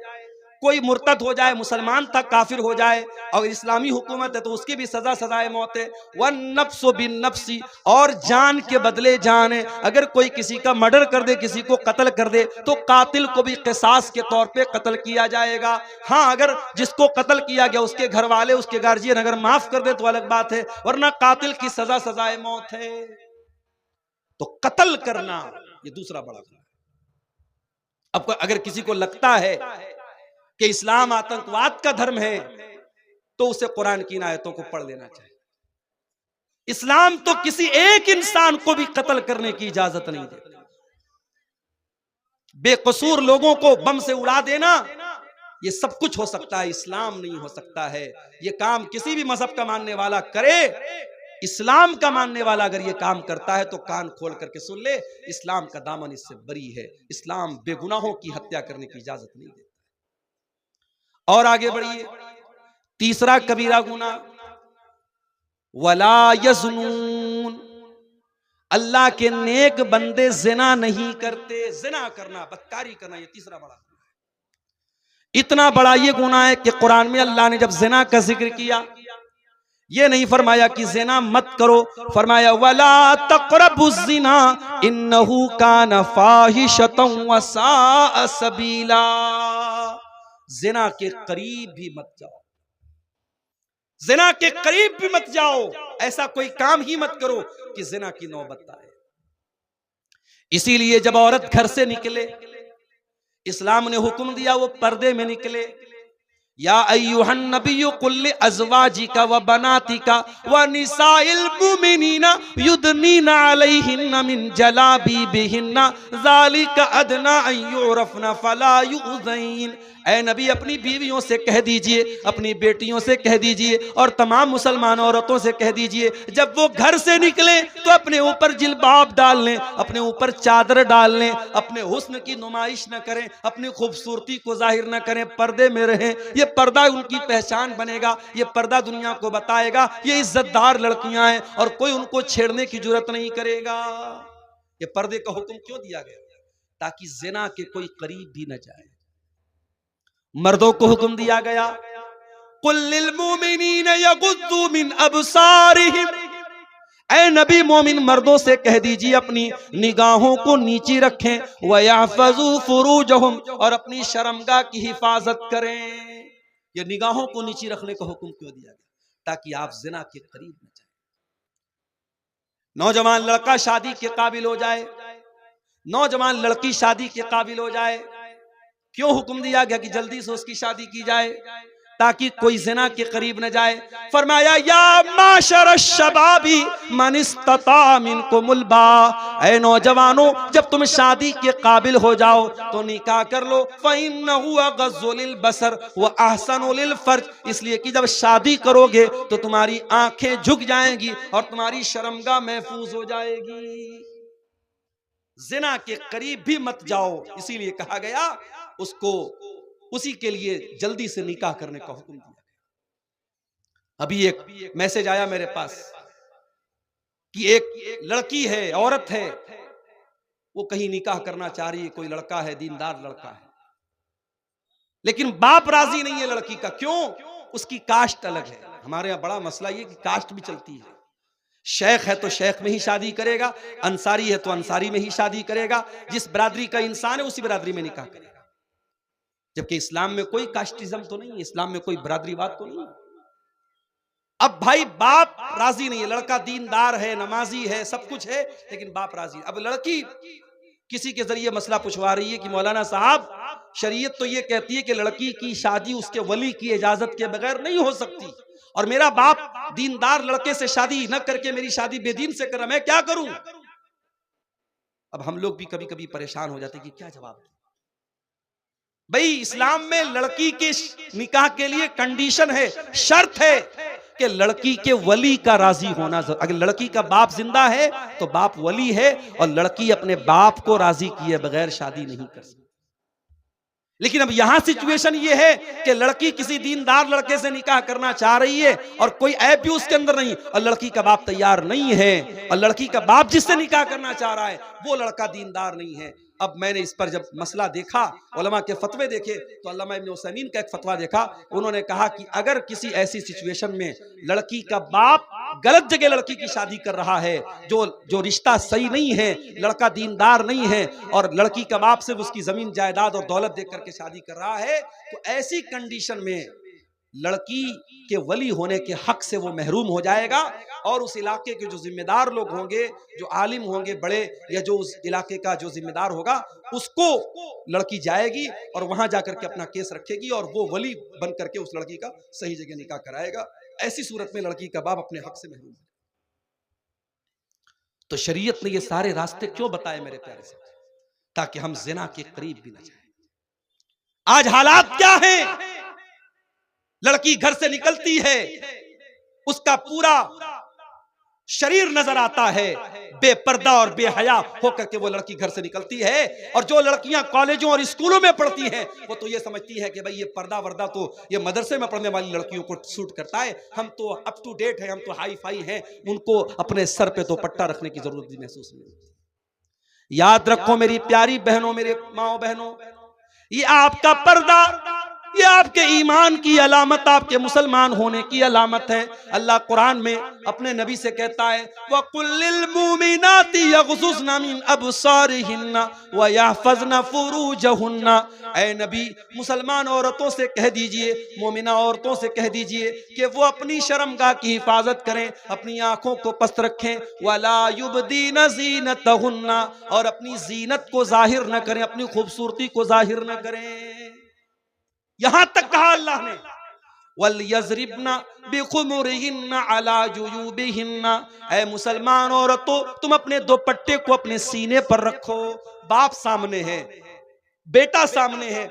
कोई मुर्तद हो जाए, मुसलमान था काफिर हो जाए, और इस्लामी हुकूमत है तो उसकी भी सजा सजाए मौत है। वन नफ्सु बिन नफ्सी, और जान के बदले जान है। अगर कोई किसी का मर्डर कर दे, किसी को कत्ल कर दे, तो कातिल को भी क़िसास के तौर पे कत्ल किया जाएगा। हाँ, अगर जिसको कत्ल किया गया उसके घर वाले, उसके गार्जियन अगर माफ कर दे तो अलग बात है, वरना कातिल की सजा सजाए मौत है। तो कत्ल करना ये दूसरा बड़ा गुनाह। अब अगर किसी को लगता है कि इस्लाम आतंकवाद का धर्म है, तो उसे कुरान की इन आयतों को पढ़ लेना चाहिए। इस्लाम तो किसी एक इंसान को भी कत्ल करने की इजाजत नहीं देता। बेकसूर लोगों को बम से उड़ा देना, ये सब कुछ हो सकता है, इस्लाम नहीं हो सकता है। ये काम किसी भी मजहब का मानने वाला करे, इस्लाम का मानने वाला अगर ये काम करता है तो कान खोल करके सुन ले, इस्लाम का दामन इससे बरी है। इस्लाम बेगुनाहों की हत्या करने की इजाजत नहीं देता। और आगे बढ़िए, तीसरा कबीरा गुनाह, वला यज़्नून, अल्लाह के नेक बंदे जिना नहीं करते। जिना करना, बदकारी करना, ये तीसरा बड़ा गुनाह है। इतना बड़ा ये गुनाह है कि कुरान में अल्लाह ने जब जिना का जिक्र किया, ये नहीं फरमाया कि जिना मत करो, फरमाया वला तक़रबुज़्ज़िना इन्नहु कान फ़ाहिशतन व साअ सबीला। जिना के करीब भी मत जाओ, जिना के करीब भी मत जाओ, ऐसा कोई काम ही मत करो कि जिना की नौबत आए। इसीलिए जब औरत घर से निकले, इस्लाम ने हुक्म दिया वो पर्दे में निकले। या अय्युहन नबिय्यु कुल्li अज़वाजिका व बनातिका व निसाइल मुमिनीना युदनीना अलैहिन्ना मिन जलाबीबिहिन्ना ज़ालिका अदना अन युरफ़ना फला युज़ैन। ऐ नबी, अपनी बीवियों से कह दीजिए, अपनी बेटियों से कह दीजिए और तमाम मुसलमान औरतों से कह दीजिए, जब वो घर से निकले तो अपने ऊपर जिल्बाब डाल लें, अपने ऊपर चादर डाल लें, अपने हुस्न की नुमाइश न करें, अपनी खूबसूरती को जाहिर न करें, पर्दे में रहें। ये पर्दा उनकी पहचान बनेगा, ये पर्दा दुनिया को बताएगा ये इज्जतदार लड़कियां हैं और कोई उनको छेड़ने की जरूरत नहीं करेगा। ये पर्दे का हुक्म क्यों दिया गया? ताकि जिना के कोई करीब भी न जाए। मर्दों को हुक्म दिया गया, कुल लिल मुमिनीन यगुद्दू मिन अबसारिहिम। ऐ नबी, मोमिन मर्दों से कह दीजिए अपनी निगाहों को नीची रखें, व यहफज़ू फुरूजहुम, और अपनी शर्मगाह की हिफाजत करें। ये निगाहों को नीची रखने का हुक्म क्यों दिया गया? ताकि आप जिना के करीब न जाए। नौजवान लड़का शादी के काबिल हो जाए, नौजवान लड़की शादी के काबिल हो जाए, क्यों हुक्म दिया गया कि जल्दी से उसकी शादी की जाए? ताकि कोई जिना के करीब न जाए। फरमाया या माशर शबाबी मन इस्तता मिनकुमुल बा। ऐ नौजवानों, जब तुम शादी के काबिल हो जाओ तो निकाह कर लो। फ़इन्नहु अग़ज़्ज़ु लिल बसर व अहसनु लिल फ़र्ज। इसलिए कि जब शादी करोगे तो तुम्हारी आंखें झुक जाएंगी और तुम्हारी शर्मगाह महफूज हो जाएगी। जिना के करीब भी मत जाओ, इसीलिए कहा गया उसको, उसी के लिए जल्दी से निकाह करने का हुक्म दिया। अभी एक मैसेज आया मेरे पास कि एक लड़की है, औरत है, वो कहीं निकाह करना चाह रही है, कोई लड़का है, दीनदार लड़का है, लेकिन बाप राजी नहीं है लड़की का। क्यों? उसकी कास्ट अलग है। हमारे यहाँ बड़ा मसला ये कि कास्ट भी चलती है। शेख है तो शेख में ही शादी करेगा, अंसारी है तो अंसारी में ही शादी करेगा, जिस बरादरी का इंसान है उसी बरादरी में निकाह करेगा। जबकि इस्लाम में कोई कास्टिज्म तो नहीं है, इस्लाम में कोई बरादरीवाद तो नहीं है। अब भाई बाप राजी नहीं है, लड़का दीनदार है, नमाजी है, सब कुछ है, लेकिन बाप राजी। अब लड़की किसी के जरिए मसला पूछवा रही है कि मौलाना साहब, शरीयत तो ये कहती है कि लड़की की शादी उसके वली की इजाजत के बगैर नहीं हो सकती, और मेरा बाप दीनदार लड़के से शादी न करके मेरी शादी बेदीन से कर रहा, मैं क्या करूं? अब हम लोग भी कभी कभी परेशान हो जाते कि क्या जवाब दूं। भाई इस्लाम में लड़की के निकाह के लिए कंडीशन है, शर्त है कि लड़की के वली का राजी होना। अगर लड़की का बाप जिंदा है तो बाप वली है, और लड़की अपने बाप को राजी किए बगैर शादी नहीं कर सकती। लेकिन अब यहां सिचुएशन ये है कि लड़की किसी दीनदार लड़के से निकाह करना चाह रही है और कोई ऐप भी उसके अंदर नहीं, और लड़की का बाप तैयार नहीं है, और लड़की का बाप जिससे निकाह करना चाह रहा है वो लड़का दीनदार नहीं है। अब मैंने इस पर जब मसला देखा, उलमा के फतवे देखे, तो अल्लामा इब्न उसैमीन का एक फतवा देखा। उन्होंने कहा कि अगर किसी ऐसी सिचुएशन में लड़की का बाप गलत जगह लड़की की शादी कर रहा है, जो रिश्ता सही नहीं है, लड़का दीनदार नहीं है, और लड़की का बाप सिर्फ उसकी जमीन जायदाद और दौलत देख करके शादी कर रहा है, तो ऐसी कंडीशन में लड़की के वली होने के हक से वो महरूम हो जाएगा, और उस इलाके के जो जिम्मेदार लोग होंगे, जो आलिम होंगे बड़े, या जो उस इलाके का जो जिम्मेदार होगा, उसको लड़की जाएगी और वहां जाकर के अपना केस रखेगी, और वो वली बन करके उस लड़की का सही जगह निकाह कराएगा। ऐसी सूरत में लड़की का बाप अपने हक से महरूम है। तो शरीयत ने ये सारे रास्ते क्यों बताए मेरे प्यारे से? ताकि हम जिना के करीब भी न जाए। आज हालात क्या है? लड़की घर से निकलती है, उसका पूरा शरीर नजर आता है, बेपर्दा और बेहया होकर के वो लड़की घर से निकलती है। और जो लड़कियां कॉलेजों और स्कूलों में पढ़ती हैं वो तो ये समझती है कि भाई ये पर्दा वर्दा तो ये मदरसे में पढ़ने वाली लड़कियों को सूट करता है, हम तो अप टू डेट है, हम तो हाई फाई हैं, उनको अपने सर पे तो पट्टा रखने की जरूरत भी महसूस नहीं होती। याद रखो मेरी प्यारी बहनों, मेरे माओ बहनों, ये आपका पर्दा, ये आपके ईमान की अलामत, आपके मुसलमान होने की अलामत है। अल्लाह कुरान में अपने नबी से कहता है, वकुल्लिल मुमिनाति यग़ज़ुज़्न मिन अबसारिहिन्ना व यहफ़ज़्न फ़ुरूजहुन्ना। ऐ नबी, मुसलमान औरतों से कह दीजिए, मोमिना औरतों से कह दीजिए कि वो अपनी शर्मगाह की हिफाजत करें, अपनी आंखों को पस्त रखें। वला युबदीन ज़ीनतहुन्ना, और अपनी जीनत को जाहिर न करें, अपनी खूबसूरती को जाहिर न करें। यहां तक कहा अल्लाह ने, वल यज़रिबना बिखुमुरिहिन्ना अला जुयूबिहिन्ना। ऐ मुसलमान औरतों, तुम अपने दुपट्टे को अपने सीने पर रखो। बाप सामने है, बेटा सामने है,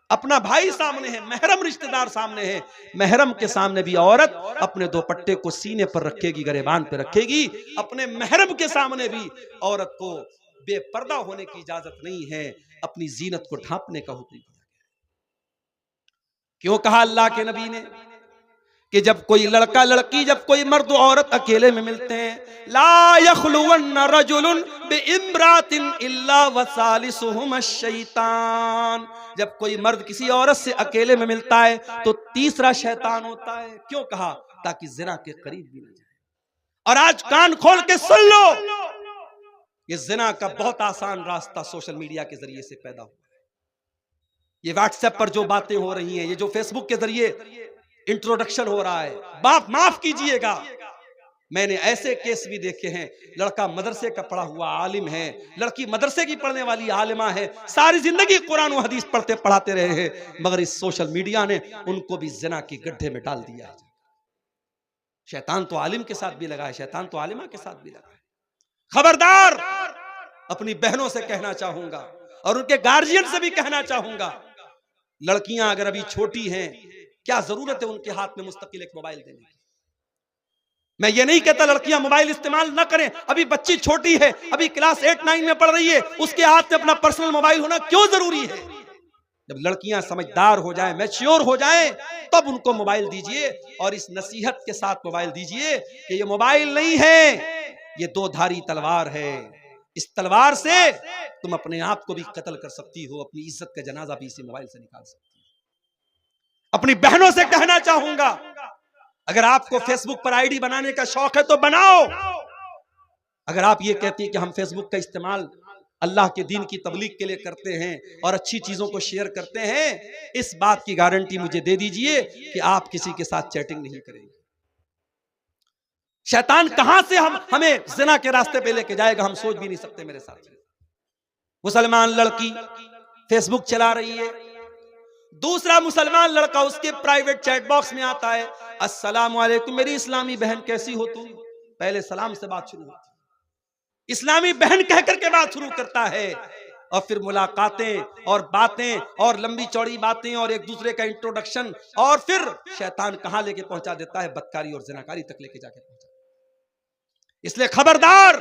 अपना भाई सामने है, महरम रिश्तेदार सामने है, महरम के सामने भी औरत अपने दुपट्टे को सीने पर रखेगी, गरेबान पे रखेगी। अपने महरम के सामने भी औरत को बेपर्दा होने की इजाजत नहीं है, अपनी जीनत को ढांपने का हुक्म। क्यों कहा अल्लाह के नबी ने कि जब कोई लड़का लड़की, जब कोई मर्द औरत अकेले में मिलते हैं, ला यखलुवन्न रजुलुन बिइम्रातिन इल्ला वसालिसुहुम शैतान। जब कोई मर्द किसी औरत से अकेले में मिलता है तो तीसरा शैतान होता है। क्यों कहा? ताकि जिना के करीब भी न जाए। और आज कान खोल के सुन लो, ये जिना का बहुत आसान रास्ता सोशल मीडिया के जरिए से पैदा हुआ। ये व्हाट्सएप पर जो बातें हो रही हैं, ये जो फेसबुक के जरिए इंट्रोडक्शन हो रहा है, बाप माफ कीजिएगा, मैंने ऐसे केस भी देखे हैं। लड़का मदरसे का पढ़ा हुआ आलिम है, लड़की मदरसे की पढ़ने वाली आलिमा है, सारी जिंदगी कुरान और हदीस पढ़ते पढ़ाते रहे हैं, मगर इस सोशल मीडिया ने उनको भी जिना के गड्ढे में डाल दिया है। शैतान तो आलिम के साथ भी लगा है, शैतान तो आलिमा के साथ भी लगा है। खबरदार, अपनी बहनों से कहना चाहूंगा और उनके गार्जियन से भी कहना चाहूंगा, लड़कियां अगर अभी छोटी हैं, क्या जरूरत है उनके हाथ में मुस्तकिल एक मोबाइल देने की? मैं ये नहीं कहता लड़कियां मोबाइल इस्तेमाल ना करें, अभी बच्ची छोटी है, अभी क्लास 8-9 में पढ़ रही है, उसके हाथ में अपना पर्सनल मोबाइल होना क्यों जरूरी है? जब लड़कियां समझदार हो जाएं, मैच्योर हो जाएं, तब उनको मोबाइल दीजिए और इस नसीहत के साथ मोबाइल दीजिए कि ये मोबाइल नहीं है, ये दो धारी तलवार है। इस तलवार से तुम अपने आप को भी कत्ल कर सकती हो, अपनी इज्जत का जनाजा भी इसी मोबाइल से निकाल सकती हो। अपनी बहनों से कहना चाहूंगा, अगर आपको फेसबुक पर आईडी बनाने का शौक है तो बनाओ। अगर आप ये कहती है कि हम फेसबुक का इस्तेमाल अल्लाह के दीन की तबलीग के लिए करते हैं और अच्छी चीजों को शेयर करते हैं, इस बात की गारंटी मुझे दे दीजिए कि आप किसी के साथ चैटिंग नहीं करेंगे। शैतान कहां से हमें जिना के रास्ते पे लेके जाएगा, हम सोच भी नहीं सकते। मेरे साथ मुसलमान लड़की फेसबुक चला रही है, दूसरा मुसलमान लड़का उसके प्राइवेट चैट बॉक्स में आता है, अस्सलामु अलैकुम मेरी इस्लामी बहन कैसी हो तुम। पहले सलाम से बात शुरू होती, इस्लामी बहन कह करके बात शुरू करता है, और फिर मुलाकातें और बातें और लंबी चौड़ी बातें और एक दूसरे का इंट्रोडक्शन, और फिर शैतान कहां लेके पहुंचा देता है, बदकारी और जिनाकारी तक लेके जाके पहुंचा। इसलिए खबरदार,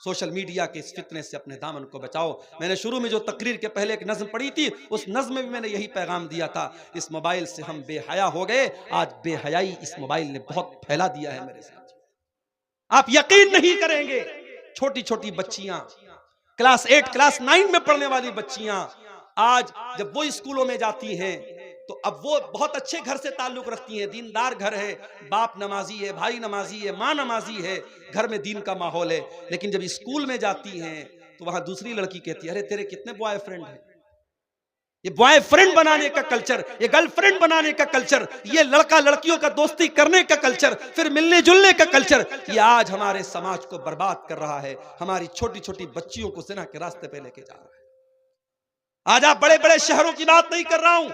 सोशल मीडिया के इस फितने से अपने दामन को बचाओ। मैंने शुरू में जो तकरीर के पहले एक नज्म पढ़ी थी, उस नज्म में भी मैंने यही पैगाम दिया था। इस मोबाइल से हम बेहया हो गए, आज बेहयाई इस मोबाइल ने बहुत फैला दिया है मेरे साथ। आप यकीन नहीं करेंगे, छोटी छोटी बच्चियां, क्लास 8 क्लास 9 में पढ़ने वाली बच्चियां, आज जब वो स्कूलों में जाती हैं तो अब वो बहुत अच्छे घर से ताल्लुक रखती हैं, दीनदार घर है, बाप नमाजी है, भाई नमाजी है, माँ नमाजी है, घर में दीन का माहौल है। लेकिन जब स्कूल में जाती हैं तो वहां दूसरी लड़की कहती है, अरे तेरे कितने बॉयफ्रेंड हैं। ये बॉयफ्रेंड बनाने का कल्चर, ये गर्लफ्रेंड बनाने का कल्चर, ये लड़का लड़कियों का दोस्ती करने का कल्चर, फिर मिलने जुलने का कल्चर, ये आज हमारे समाज को बर्बाद कर रहा है, हमारी छोटी छोटी बच्चियों को जिना के रास्ते पे लेके जा रहा है। आज आप बड़े बड़े शहरों की बात नहीं कर रहा हूं,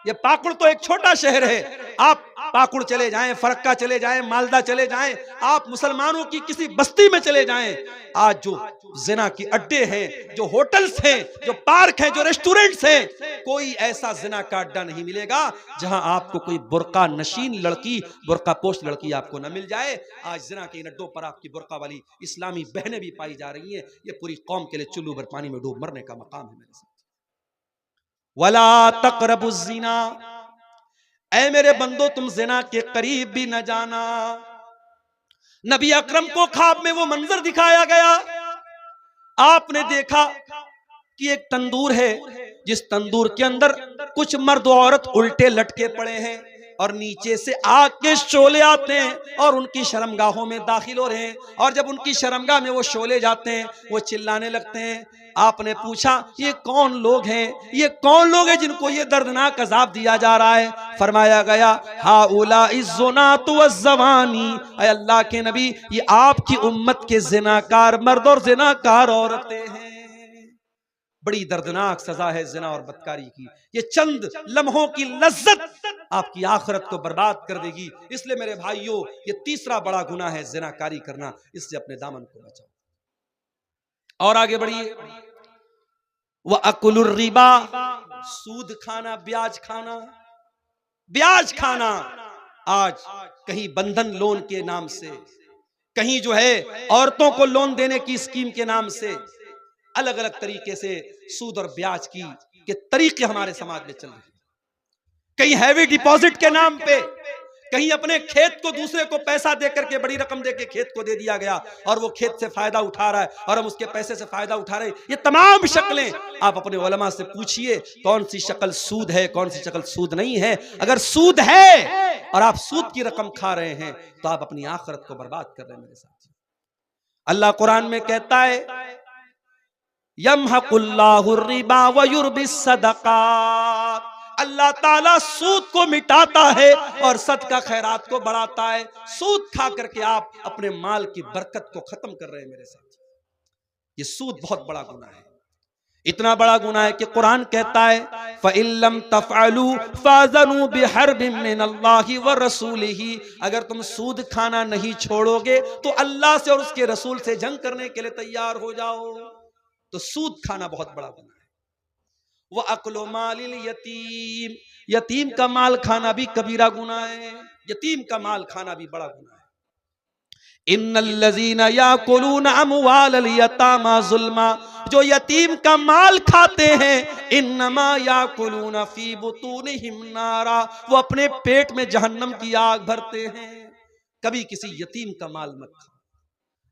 ये पाकुड़ तो एक छोटा शहर है, आप पाकुड़ चले जाएं, फरक्का चले जाएं, मालदा चले जाएं, आप मुसलमानों की किसी बस्ती में चले जाएं, आज जो जिना की अड्डे हैं, जो होटल्स हैं, जो पार्क हैं, जो रेस्टोरेंट्स हैं, कोई ऐसा जिना का अड्डा नहीं मिलेगा जहां आपको कोई बुर्का नशीन लड़की, बुर्का पोस्ट लड़की आपको न मिल जाए। आज जिना के इन अड्डों पर आपकी बुर्का वाली इस्लामी बहनें भी पाई जा रही हैं। ये पूरी कौम के लिए चुल्लू भर पानी में डूब मरने का मकाम है मेरे साथ। वला तक़रबुज़्ज़िना, ऐ मेरे बंदो तुम जिना के करीब भी न जाना। नबी अकरम को ख्वाब में वो मंजर दिखाया गया, आपने देखा कि एक तंदूर है, जिस तंदूर के अंदर कुछ मर्द और औरत उल्टे लटके पड़े हैं और नीचे से आग के शोले आते हैं और उनकी शर्मगाहों में दाखिल हो रहे हैं, और जब उनकी शर्मगाह में वो शोले जाते हैं वो चिल्लाने लगते हैं। आपने पूछा ये कौन लोग हैं, ये कौन लोग हैं जिनको ये दर्दनाक अजाब दिया जा रहा है? फरमाया गया हाउलाइ ज़ुनातु वज़्ज़वानी, ऐ अल्लाह के नबी ये आपकी उम्मत के जिनाकार मर्द और जिनाकार औरतें हैं। बड़ी दर्दनाक सजा है जिना और बदकारी की। ये चंद लम्हों की लज्जत आपकी आखिरत को बर्बाद कर देगी। इसलिए मेरे भाइयों ये तीसरा बड़ा गुनाह है जिनाकारी करना, इससे अपने दामन को बचाओ। और आगे बढ़िए, व अकुलुर रिबा, सूद खाना, ब्याज खाना। ब्याज खाना आज कहीं बंधन लोन के नाम से, कहीं जो है औरतों को लोन देने की स्कीम के नाम से, अलग अलग तरीके से सूद और ब्याज की के तरीके हमारे समाज में चल रहे हैं। कहीं हैवी डिपॉजिट के नाम पे, कहीं अपने खेत को दूसरे को पैसा दे करके, बड़ी रकम दे के खेत को दे दिया गया और वो खेत से फायदा उठा रहा है और हम उसके पैसे से फायदा उठा रहे हैं। ये तमाम शक्लें आप अपने उलमा से पूछिए कौन सी शक्ल सूद है, कौन सी शक्ल सूद नहीं है। अगर सूद है और आप सूद की रकम खा रहे हैं तो आप अपनी आखिरत को बर्बाद कर रहे हैं मेरे साथी। अल्लाह कुरान में कहता है यमहकुल्लाहु रिबा व युर्बिस सदक़ात, अल्लाह ताला सूद को मिटाता है और सदका खैरात को बढ़ाता है। सूद खा करके आप अपने माल की बरकत को खत्म कर रहे हैं मेरे साथ। ये सूद बहुत बड़ा गुनाह है, इतना बड़ा गुनाह है कि कुरान कहता है फ़इल्लम तफ़अलू फ़ाज़नू बिहर्बिम मिनल्लाहि व रसूलिही, अगर तुम सूद खाना नहीं छोड़ोगे तो अल्लाह से और उसके रसूल से जंग करने के लिए तैयार हो जाओ। तो सूद खाना बहुत बड़ा गुनाह है। वह अक्लो मालिल यतीम, यतीम का माल खाना भी कबीरा गुनाह है, यतीम का माल खाना भी बड़ा गुनाह है। इन्नल्लज़ीना याकुलूना अमवालल यतामा ज़ुल्मा, जो यतीम का माल खाते हैं इन्नमा याकुलूना फी बुतूनिहिम नारा, वो अपने पेट में जहन्नम की आग भरते हैं। कभी किसी यतीम का माल मत खाओ।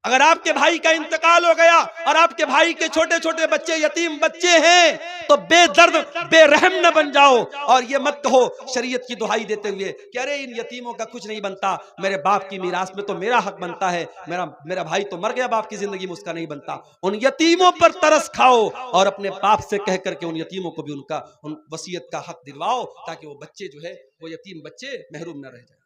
अगर आपके भाई का इंतकाल हो गया और आपके भाई के छोटे छोटे बच्चे यतीम बच्चे हैं तो बेदर्द बेरहम न बन जाओ और ये मत कहो शरीयत की दुहाई देते हुए कि अरे इन यतीमों का कुछ नहीं बनता, मेरे बाप की मीरास में तो मेरा हक बनता है, मेरा भाई तो मर गया, बाप की जिंदगी में उसका नहीं बनता। उन यतीमों पर तरस खाओ और अपने बाप से कह करके उन यतीमों को भी उन वसीयत का हक दिलवाओ ताकि वो बच्चे जो है वो यतीम बच्चे महरूम न रह जाए।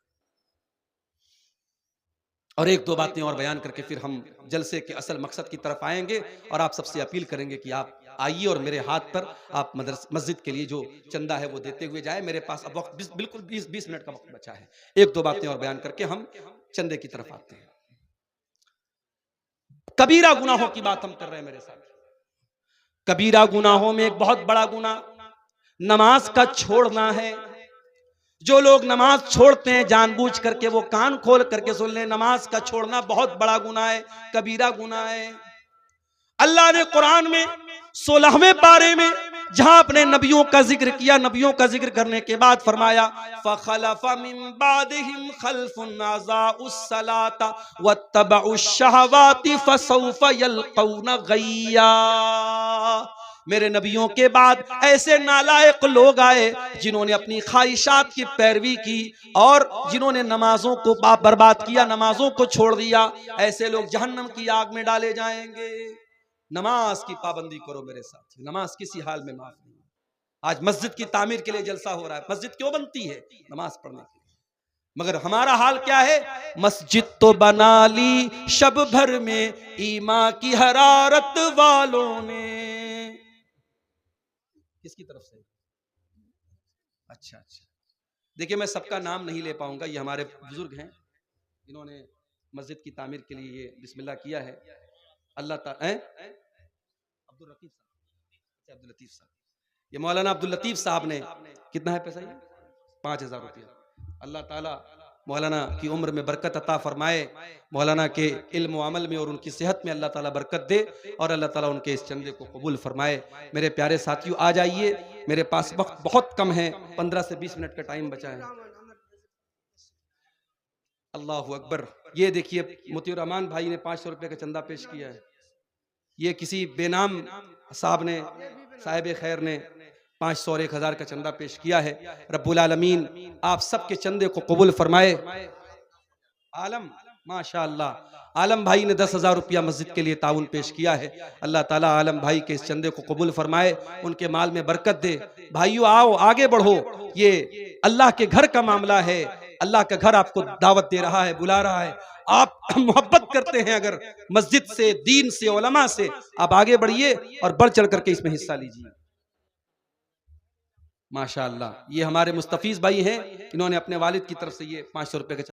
और एक दो बातें और बयान करके फिर हम जलसे के असल मकसद की तरफ आएंगे और आप सबसे अपील करेंगे कि आप आइए और मेरे हाथ पर आप मस्जिद के लिए जो चंदा है वो देते हुए जाए। मेरे पास अब वक्त बिल्कुल 20 मिनट का वक्त बचा है। एक दो बातें और बयान करके हम चंदे की तरफ आते हैं। कबीरा गुनाहों की बात हम कर रहे हैं मेरे साथ। कबीरा गुनाहों में एक बहुत बड़ा गुनाह नमाज का छोड़ना है। जो लोग नमाज छोड़ते हैं जानबूझ करके, वो कान खोल करके सुन लें, नमाज का छोड़ना बहुत बड़ा गुनाह है, कबीरा गुनाह है। अल्लाह ने कुरान में 16वें पारे में जहां अपने नबियों का जिक्र किया, नबियों का जिक्र करने के बाद फरमाया फ़ख़लफ़ मिन बादिहिम ख़ल्फ़ुन अज़ाउस सलाता वत्तबउश शहवाति फ़सौफ़ यल्क़ौना ग़य्या। मेरे नबियों के बाद ऐसे नालायक लोग आए जिन्होंने अपनी ख्वाहिशात की पैरवी की और जिन्होंने नमाजों को बर्बाद किया, नमाजों को छोड़ दिया। ऐसे लोग जहन्नम की आग में डाले जाएंगे। नमाज की पाबंदी करो मेरे साथ, नमाज किसी हाल में माफ नहीं। आज मस्जिद की तामीर के लिए जलसा हो रहा है। मस्जिद क्यों बनती है? नमाज पढ़ने के लिए। मगर हमारा हाल क्या है? मस्जिद तो बना ली शब भर में ईमा की हरारत वालों ने। किसकी तरफ से? अच्छा अच्छा, देखिए मैं सबका नाम नहीं ले पाऊंगा, ये हमारे बुजुर्ग हैं, इन्होंने मस्जिद की तामीर के लिए ये बिस्मिल्लाह किया है। अल्लाह ताला अब्दुल लतीफ साहब, अब्दुल लतीफ साहब, ये मौलाना अब्दुल लतीफ साहब ने, कितना है पैसा ये? 5,000 रुपया। अल्लाह ताला मौलाना की उम्र में बरकत अता फरमाए, मौलाना के इल्म व अमल में और उनकी सेहत में अल्लाह ताला बरकत दे, और अल्लाह ताला उनके इस चंदे को कबूल फरमाए। मेरे प्यारे साथियों, आ जाइए, मेरे पास वक्त बहुत कम है, 15 से 20 मिनट का टाइम बचा है। अल्लाह अकबर। ये देखिए मोतियुर रहमान भाई ने 500 रुपये का चंदा पेश किया है। ये किसी बेनाम साहब ने, साहिब खैर ने 500 और 1,000 का चंदा पेश किया है। रब्बुल आलमीन आप सबके चंदे को कबूल फरमाए। आलम माशाअल्लाह, आलम भाई ने 10,000 रुपया मस्जिद के लिए ताउन पेश किया है। अल्लाह ताला आलम भाई के इस चंदे को कबूल फरमाए, उनके माल में बरकत दे। भाइयों आओ आगे बढ़ो, ये अल्लाह के घर का मामला है, अल्लाह का घर आपको दावत दे रहा है, बुला रहा है। आप मोहब्बत करते हैं अगर मस्जिद से, दीन से, उलमा से, आप आगे बढ़िए और बढ़ चढ़ करके इसमें हिस्सा लीजिए। माशाअल्लाह, ये हमारे मुस्तफीज भाई हैं, इन्होंने अपने वालिद की तरफ से ये 500 रुपए का